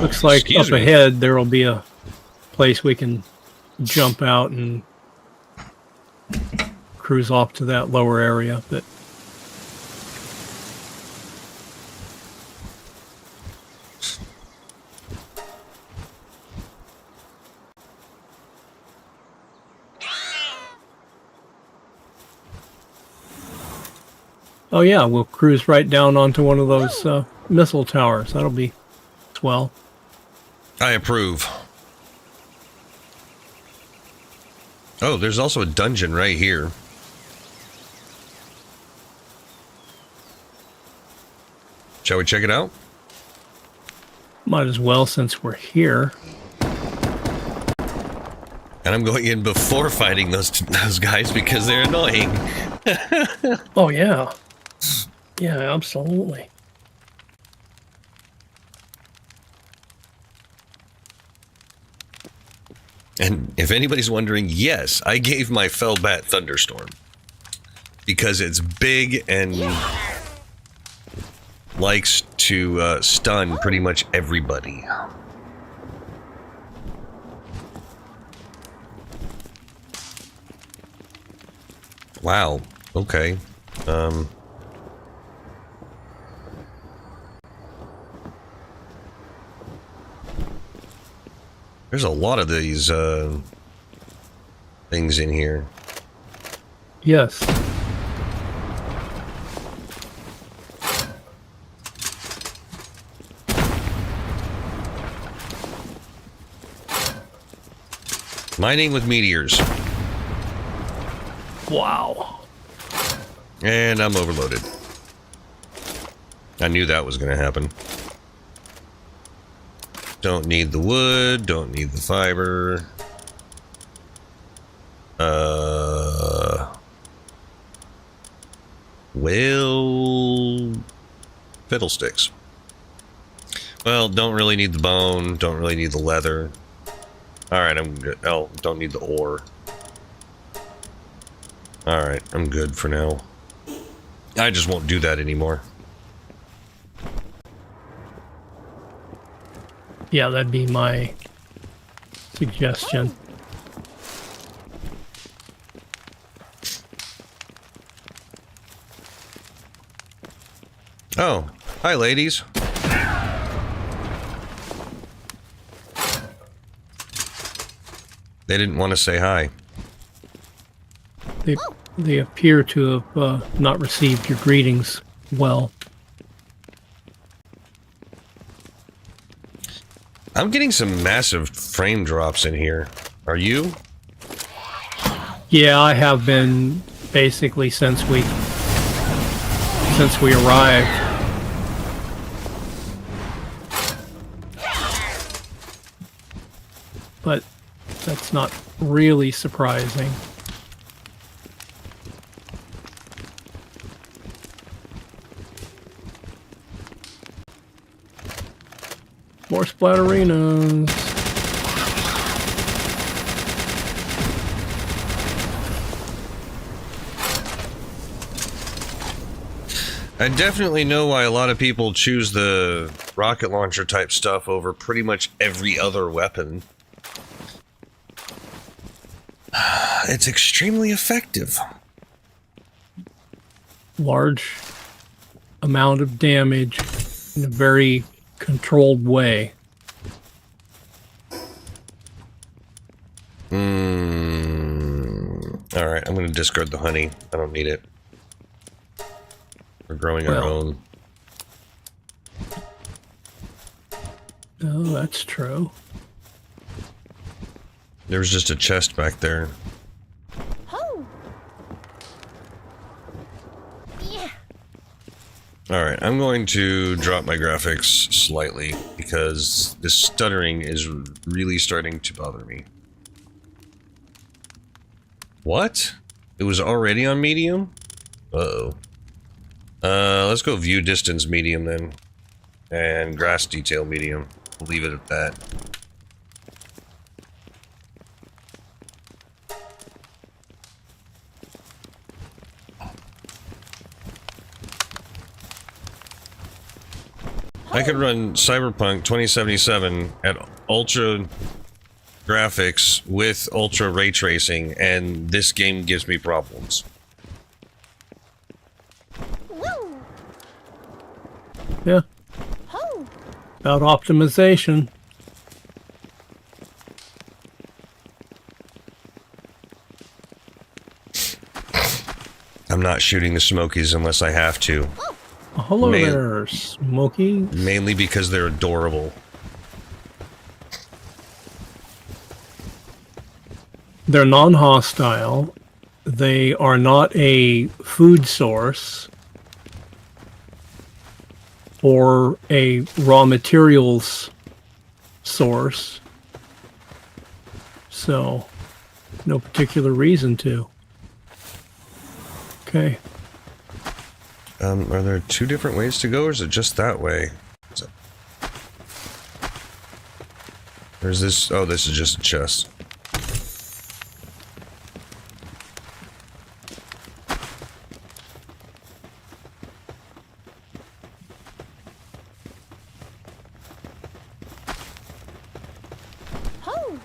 Looks like Excuse up me. ahead there will be a place we can jump out and cruise off to that lower area. But oh yeah, we'll cruise right down onto one of those missile towers. That'll be swell. I approve. Oh, there's also a dungeon right here. Shall we check it out? Might as well since we're here. And I'm going in before fighting those guys because they're annoying. Oh yeah. Yeah, absolutely. And if anybody's wondering, yes, I gave my Fellbat Thunderstorm. Because it's big and likes to stun pretty much everybody. Wow. Okay. There's a lot of these things in here. Yes. Mining with meteors. Wow. And I'm overloaded. I knew that was going to happen. Don't need the wood, don't need the fiber. Well, fiddlesticks. Well, don't really need the bone, don't really need the leather. Alright, I'm good. Oh, don't need the ore. Alright, I'm good for now. I just won't do that anymore. Yeah, that'd be my suggestion. Oh, hi ladies. They didn't want to say hi. They appear to have not received your greetings well. I'm getting some massive frame drops in here. Are you? Yeah, I have been basically since we arrived. But that's not really surprising. more splatterinas. I definitely know why a lot of people choose the rocket launcher type stuff over pretty much every other weapon. It's extremely effective. Large amount of damage in a very controlled way. Alright, I'm going to discard the honey. I don't need it. We're growing our own. Oh, that's true. There was just a chest back there. Ho! Yeah. Alright, I'm going to drop my graphics slightly because this stuttering is really starting to bother me. What? It was already on medium? Uh-oh. Let's go view distance medium then. And grass detail medium. We'll leave it at that. I could run Cyberpunk 2077 at ultra graphics with ultra ray tracing, and this game gives me problems. Woo! Yeah. Ho! About optimization. I'm not shooting the Smokies unless I have to. Oh, hello there, Smokey. Mainly because they're adorable. They're non-hostile. They are not a food source or a raw materials source. So, no particular reason to. Okay. Are there two different ways to go, or is it just that way? There's this... Oh, this is just a chest. Ho!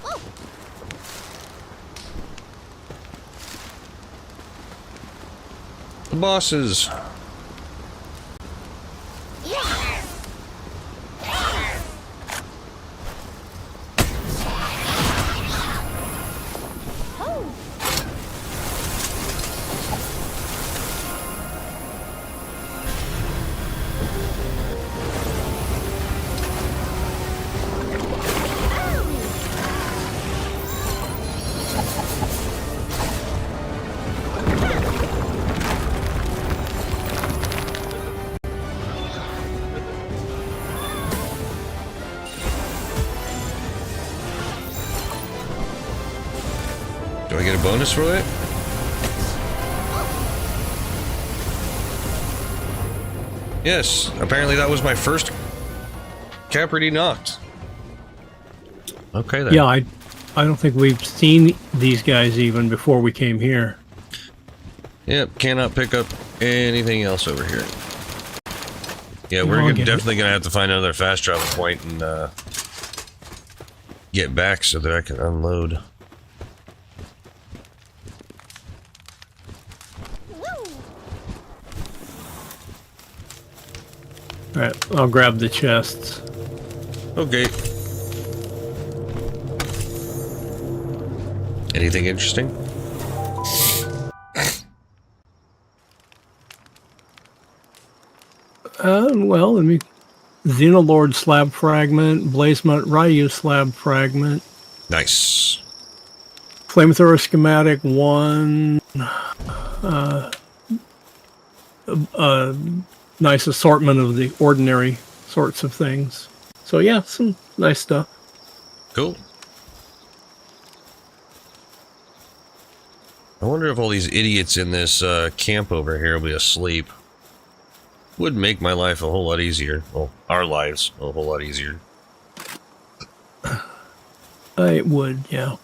Oh! The bosses! Yeah! Ho! Do I get a bonus for it? Yes, apparently that was my first Capricorn knocked. Okay then. Yeah, I don't think we've seen these guys even before we came here. Yep, cannot pick up anything else over here. Yeah, we're I'll get definitely gonna have to find another fast travel point and get back so that I can unload. Woo! Alright, I'll grab the chests. Okay. Anything interesting? Well, let me... Xenolord slab fragment, Blazemut Ryu slab fragment, Nice. flamethrower schematic 1, nice assortment of the ordinary sorts of things. So yeah, some nice stuff. Cool. I wonder if all these idiots in this camp over here will be asleep. would make my life a whole lot easier. Well, our lives a whole lot easier. It would, yeah.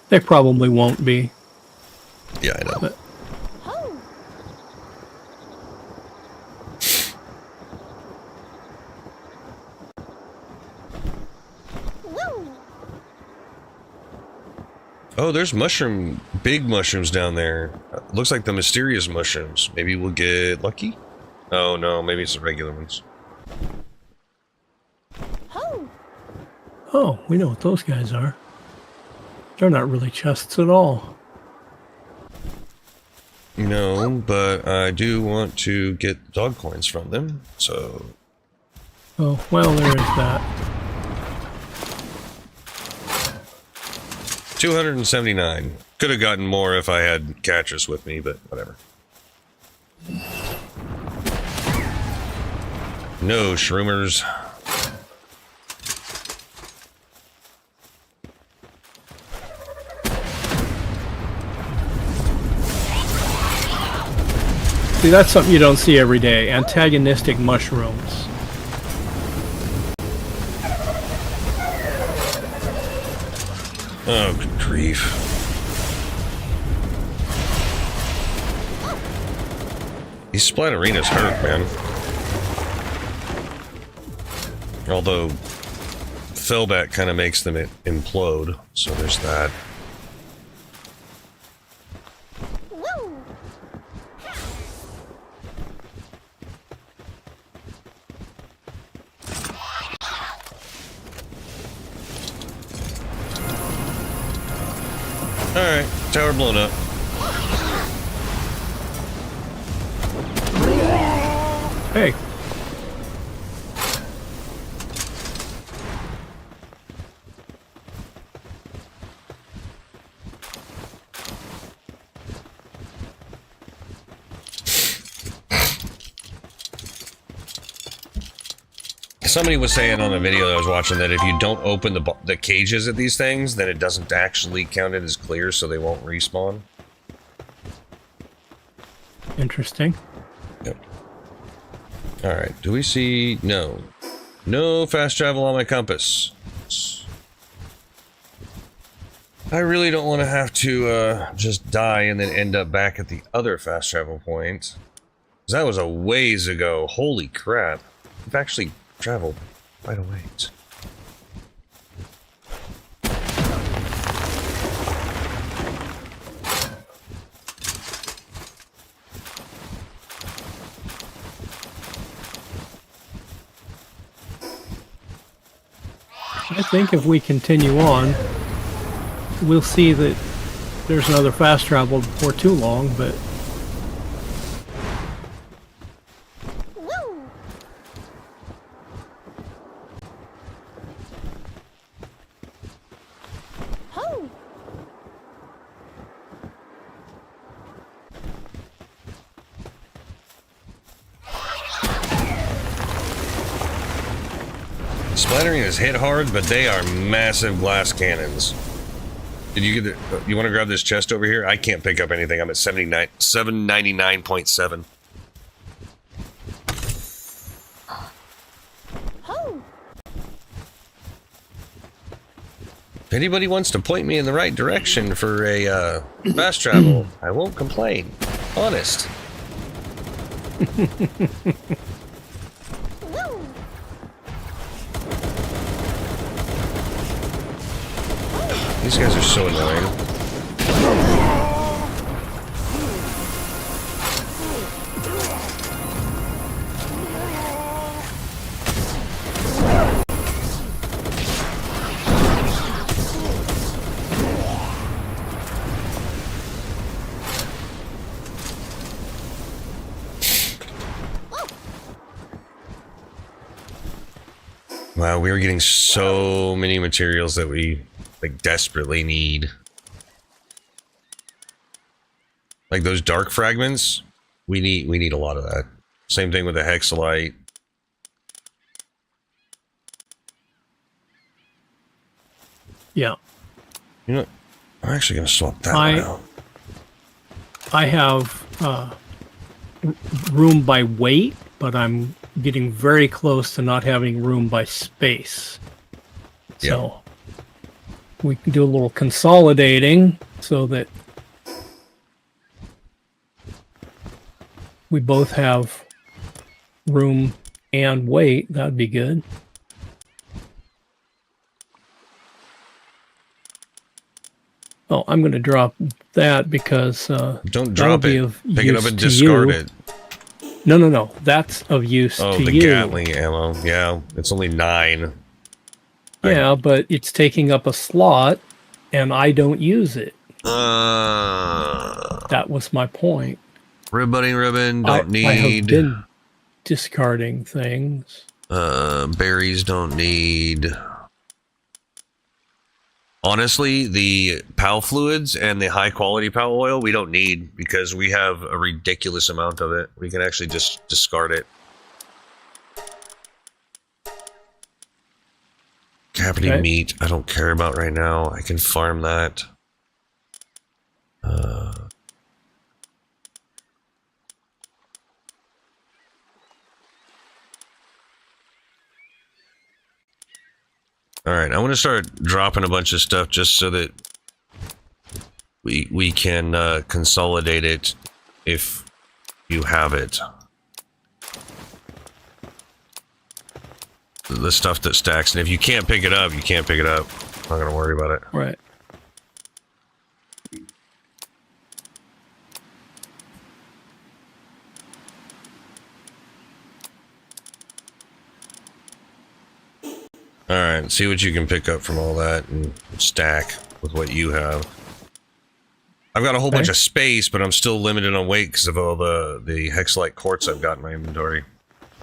They probably won't be. Yeah, I know. But Ho! Woo! Oh, there's big mushrooms down there. Looks like the mysterious mushrooms. Maybe we'll get lucky? Oh, no, maybe it's the regular ones. Ho! oh, we know what those guys are. They're not really chests at all. No, but I do want to get dog coins from them, so... Oh, well, there is that. 279. Could have gotten more if I had catchers with me, but whatever. No shroomers. See, that's something you don't see every day. Antagonistic mushrooms. Oh, good grief. These splatterinas hurt, man. Although, Feybreak kind of makes them implode, so there's that. Woo! Alright, tower blown up. Hey, Somebody was saying on a video that I was watching that if you don't open the cages at these things, then it doesn't actually count it as clear, so they won't respawn. interesting. Yep. Alright, do we see... No. No fast travel on my compass. I really don't want to have to just die and then end up back at the other fast travel point. 'Cause that was a ways ago. Holy crap. We've actually traveled quite a ways. I think if we continue on, we'll see that there's another fast travel before too long, but Woo! Ho! Splattering is hit hard, but they are massive glass cannons. Did you get the... You want to grab this chest over here? I can't pick up anything. I'm at 799.7. Ho! If anybody wants to point me in the right direction for a fast travel, I won't complain. Honest. Woo! These guys are so annoying. Wow, we are getting so many materials that we like desperately need. Like those dark fragments, we need a lot of that. Same thing with the hexalite. yeah. You know what? I'm actually gonna swap that one out. I have room by weight but I'm getting very close to not having room by space. So we can do a little consolidating so that we both have room and weight. That'd be good. Oh, I'm going to drop that because don't drop it. Pick it up and discard it. No. That's of use to the you. Gatling ammo. Yeah, it's only 9. Yeah, but it's taking up a slot, and I don't use it. That was my point. Ribbon, don't need. I have been discarding things. Berries don't need. Honestly, the PAL fluids and the high quality PAL oil we don't need because we have a ridiculous amount of it. We can actually just discard it. Cavity meat, I don't care about right now. I can farm that. Alright, I want to start dropping a bunch of stuff just so that we can consolidate it if you have it. The stuff that stacks, and if you can't pick it up, you can't pick it up. I'm not going to worry about it. Right. Alright, see what you can pick up from all that and stack with what you have. I've got a whole bunch of space, but I'm still limited on weight because of all the hexalite quartz I've got in my inventory.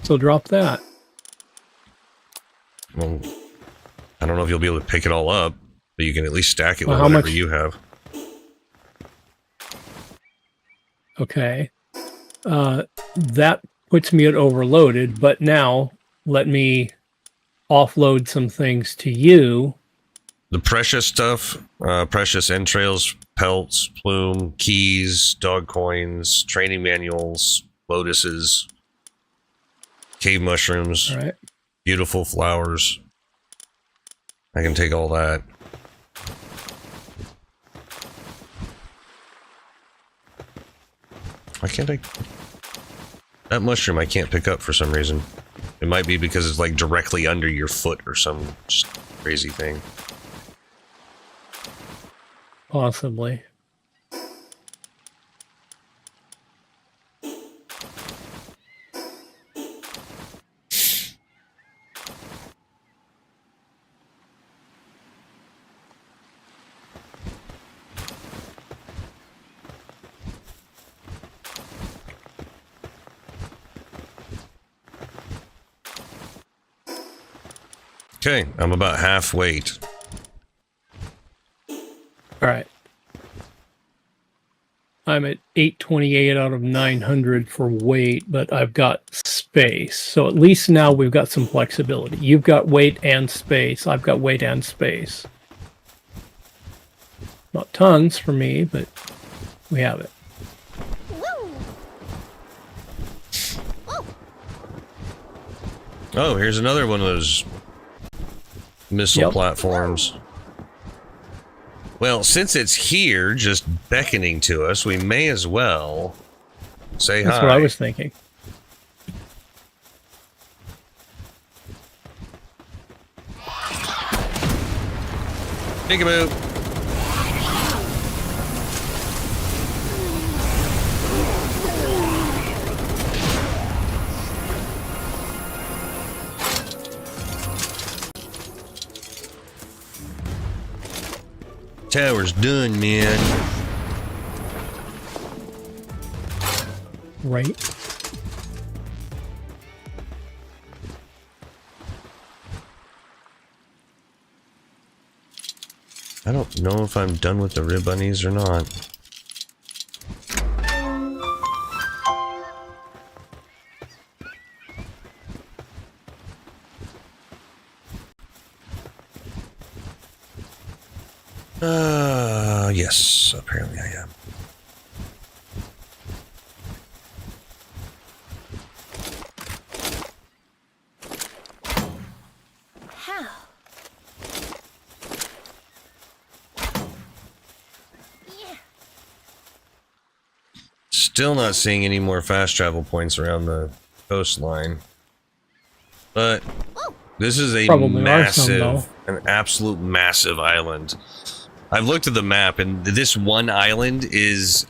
So drop that. Well, I don't know if you'll be able to pick it all up, but you can at least stack it with how whatever much? you have. Okay. That puts me at overloaded, but now let me offload some things to you. The precious stuff, precious entrails, pelts, plume, keys, dog coins, training manuals, lotuses, cave mushrooms, All right. beautiful flowers. I can take all that. Why can't I? That mushroom I can't pick up for some reason. It might be because it's like directly under your foot or some crazy thing. Possibly. Okay, I'm about half weight. All right. I'm at 828 out of 900 for weight, but I've got space. So at least now we've got some flexibility. You've got weight and space. I've got weight and space. Not tons for me, but we have it. Oh, here's another one of those missile platforms. Well, since it's here, just beckoning to us, we may as well say hi. That's what I was thinking. Peekaboo. Tower's done, man. Right. I don't know if I'm done with the rib bunnies or not. Yes, apparently I am. Still not seeing any more fast travel points around the coastline. But this is a Probably are some, massive, an absolute massive island. I've looked at the map, and this one island is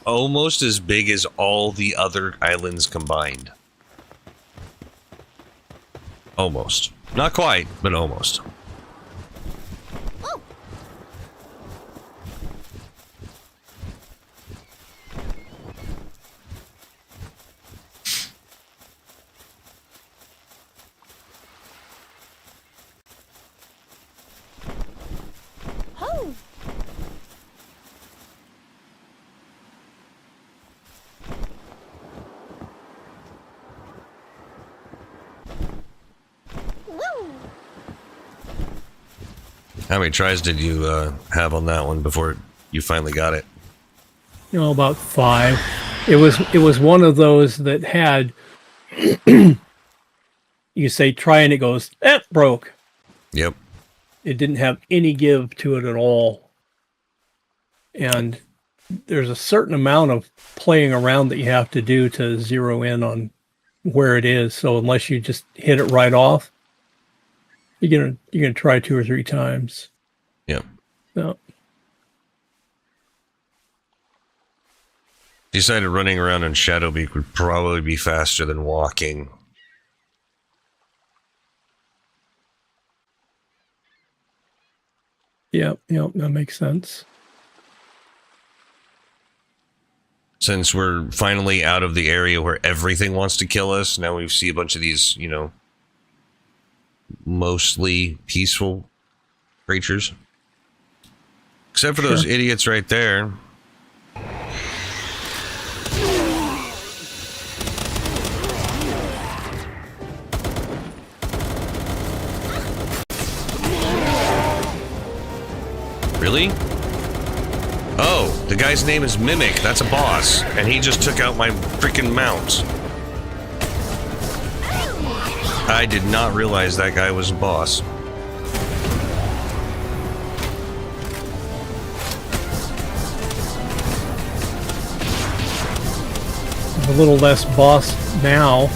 almost as big as all the other islands combined. Almost. Not quite, but almost. Ho! Woo! How many tries did you have on that one before you finally got it? You know, about 5. It was one of those that had you say try and it goes, broke. Yep. It didn't have any give to it at all. And there's a certain amount of playing around that you have to do to zero in on where it is. So unless you just hit it right off, you're gonna try 2 or 3 times. Yep. So, Decided running around in Shadowbeak would probably be faster than walking. yep, that makes sense. Since we're finally out of the area where everything wants to kill us, now we see a bunch of these, you know, mostly peaceful creatures. Except for those idiots right there. Really? Oh, the guy's name is Mimic. That's a boss. And he just took out my freaking mount. I did not realize that guy was a boss. A little less boss now.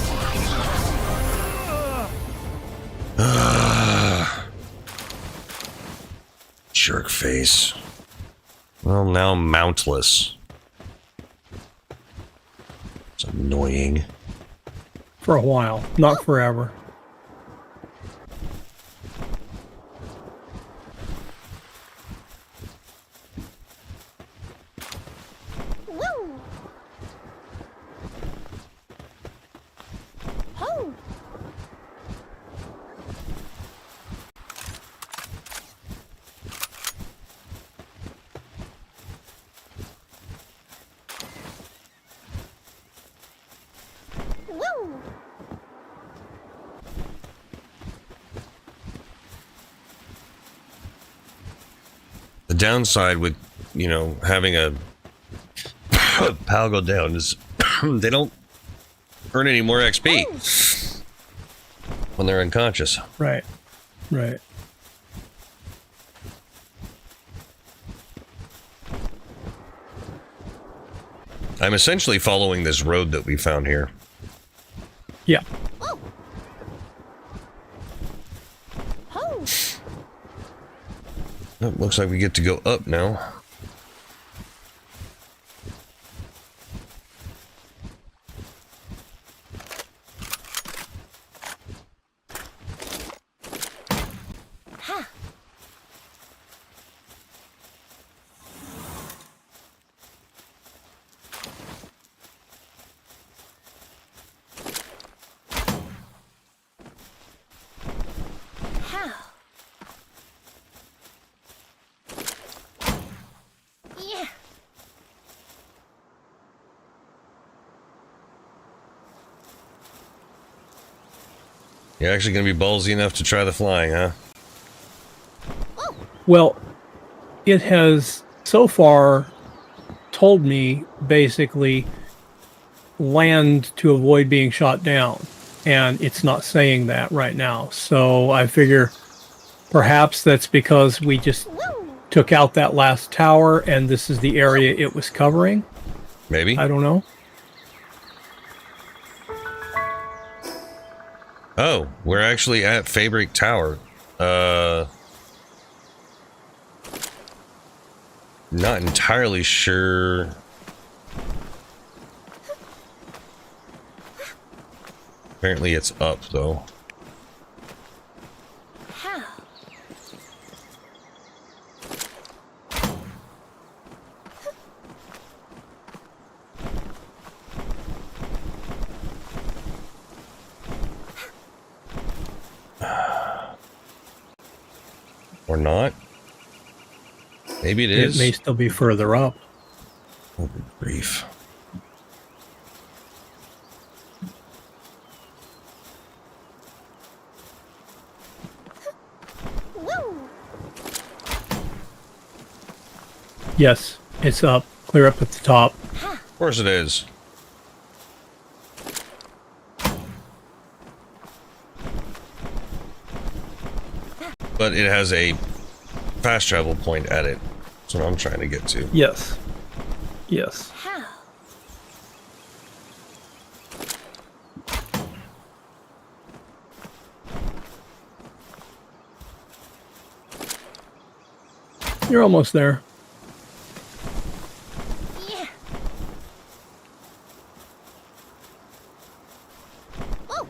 Jerk face. Well, now I'm mountless. It's annoying. For a while, not forever. Woo! Ho! Woo! The downside with, you know, having a pal go down is they don't earn any more XP when they're unconscious. Right. I'm essentially following this road that we found here. Yeah. Ho! Oh, looks like we get to go up now. Ha! How? Yeah. You're actually going to be ballsy enough to try the flying, huh? Well, it has so far told me basically land to avoid being shot down, and it's not saying that right now. So I figure perhaps that's because we just Woo! took out that last tower and this is the area it was covering. Maybe. I don't know. Oh, we're actually at Feybreak Tower. Not entirely sure. Apparently it's up, though. How? Or not. Maybe it is. It may still be further up. Oh, good grief. Woo! Yes, it's up. Clear up at the top. Of course it is. But it has a fast travel point at it. That's what I'm trying to get to. Yes. Yes. How? You're almost there. Yeah. Oh,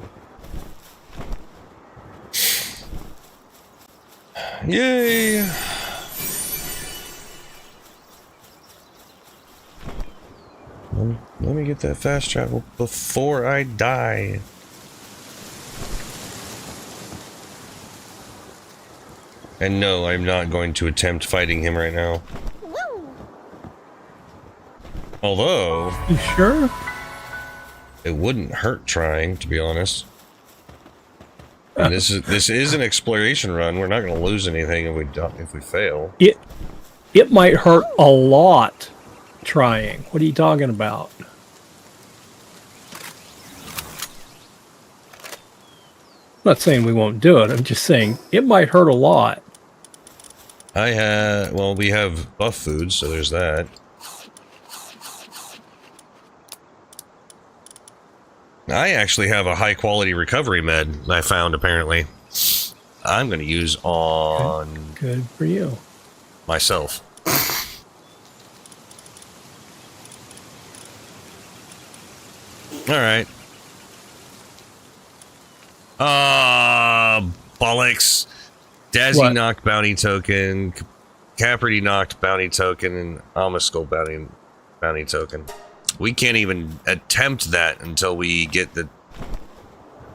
Yay! Let me get that fast travel before I die. And no, I'm not going to attempt fighting him right now. woo! Although, You sure? it wouldn't hurt trying, to be honest. And this is an exploration run. We're not going to lose anything if we fail. It might hurt a lot trying. What are you talking about? I'm not saying we won't do it. I'm just saying it might hurt a lot. Well, we have buff food, so there's that. I actually have a high quality recovery med I found apparently. I'm going to use on Good for you. myself. All right. Bollocks. Dazzy What? knocked bounty token. Capridy knocked bounty token, and Almaskull bounty token. We can't even attempt that until we get the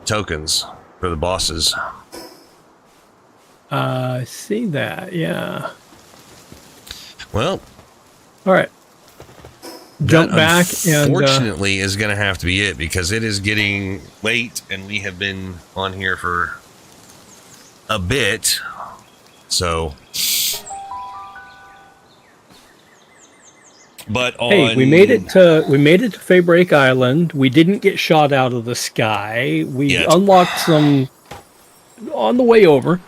tokens for the bosses. I see that. Yeah. Well, All right. Jump that back and unfortunately is going to have to be it because it is getting late and we have been on here for a bit. So, but on hey, we made it to Feybreak Island. We didn't get shot out of the sky. We Yet. unlocked some on the way over.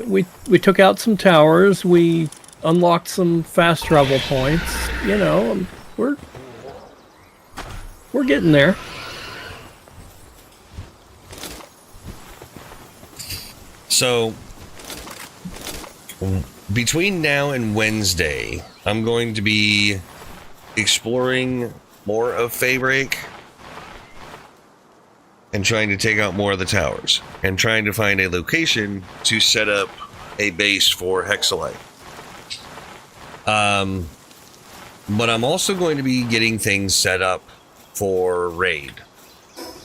We took out some towers. We unlocked some fast travel points. You know, we're getting there. So, between now and Wednesday, I'm going to be exploring more of Feybreak and trying to take out more of the towers and trying to find a location to set up a base for Hexalite. But I'm also going to be getting things set up for raid.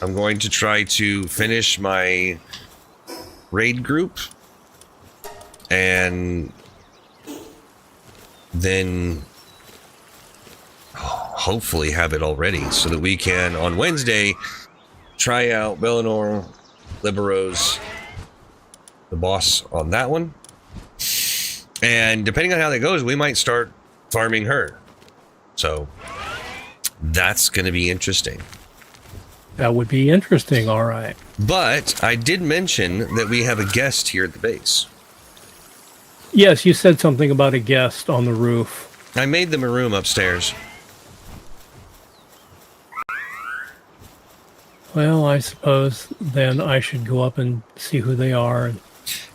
I'm going to try to finish my raid group and then hopefully have it all ready so that we can on Wednesday try out Bellinor, Liberos, the boss on that one, and depending on how that goes we might start farming her, so that's going to be interesting. That would be interesting. All right. But I did mention that we have a guest here at the base. Yes, you said something about a guest on the roof. I made them a room upstairs. Well, I suppose then I should go up and see who they are. And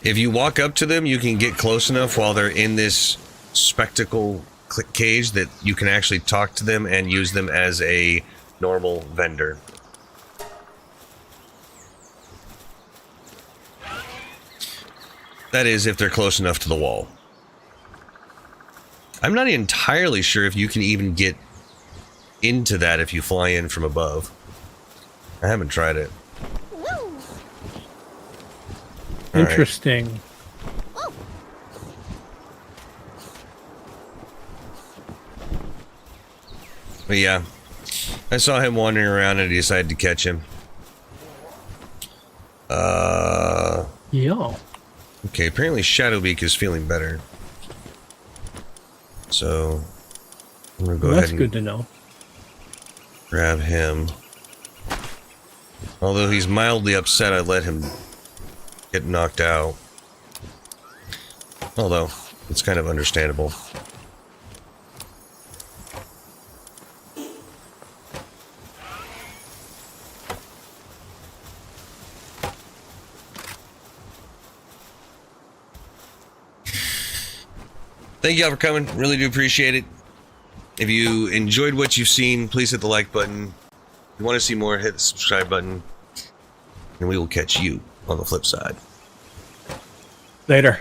If you walk up to them, you can get close enough while they're in this spectacle cage that you can actually talk to them and use them as a normal vendor. That is, if they're close enough to the wall. I'm not entirely sure if you can even get into that if you fly in from above. I haven't tried it. Woo! All right. interesting. Woo! But yeah, I saw him wandering around and I decided to catch him. Yeah. Okay, apparently Shadowbeak is feeling better. So, I'm gonna go Well, ahead that's and good to know. grab him. Although he's mildly upset I let him get knocked out. Although, it's kind of understandable. Thank y'all for coming. Really do appreciate it. If you enjoyed what you've seen, please hit the like button. If you want to see more, hit the subscribe button. And we will catch you on the flip side. Later.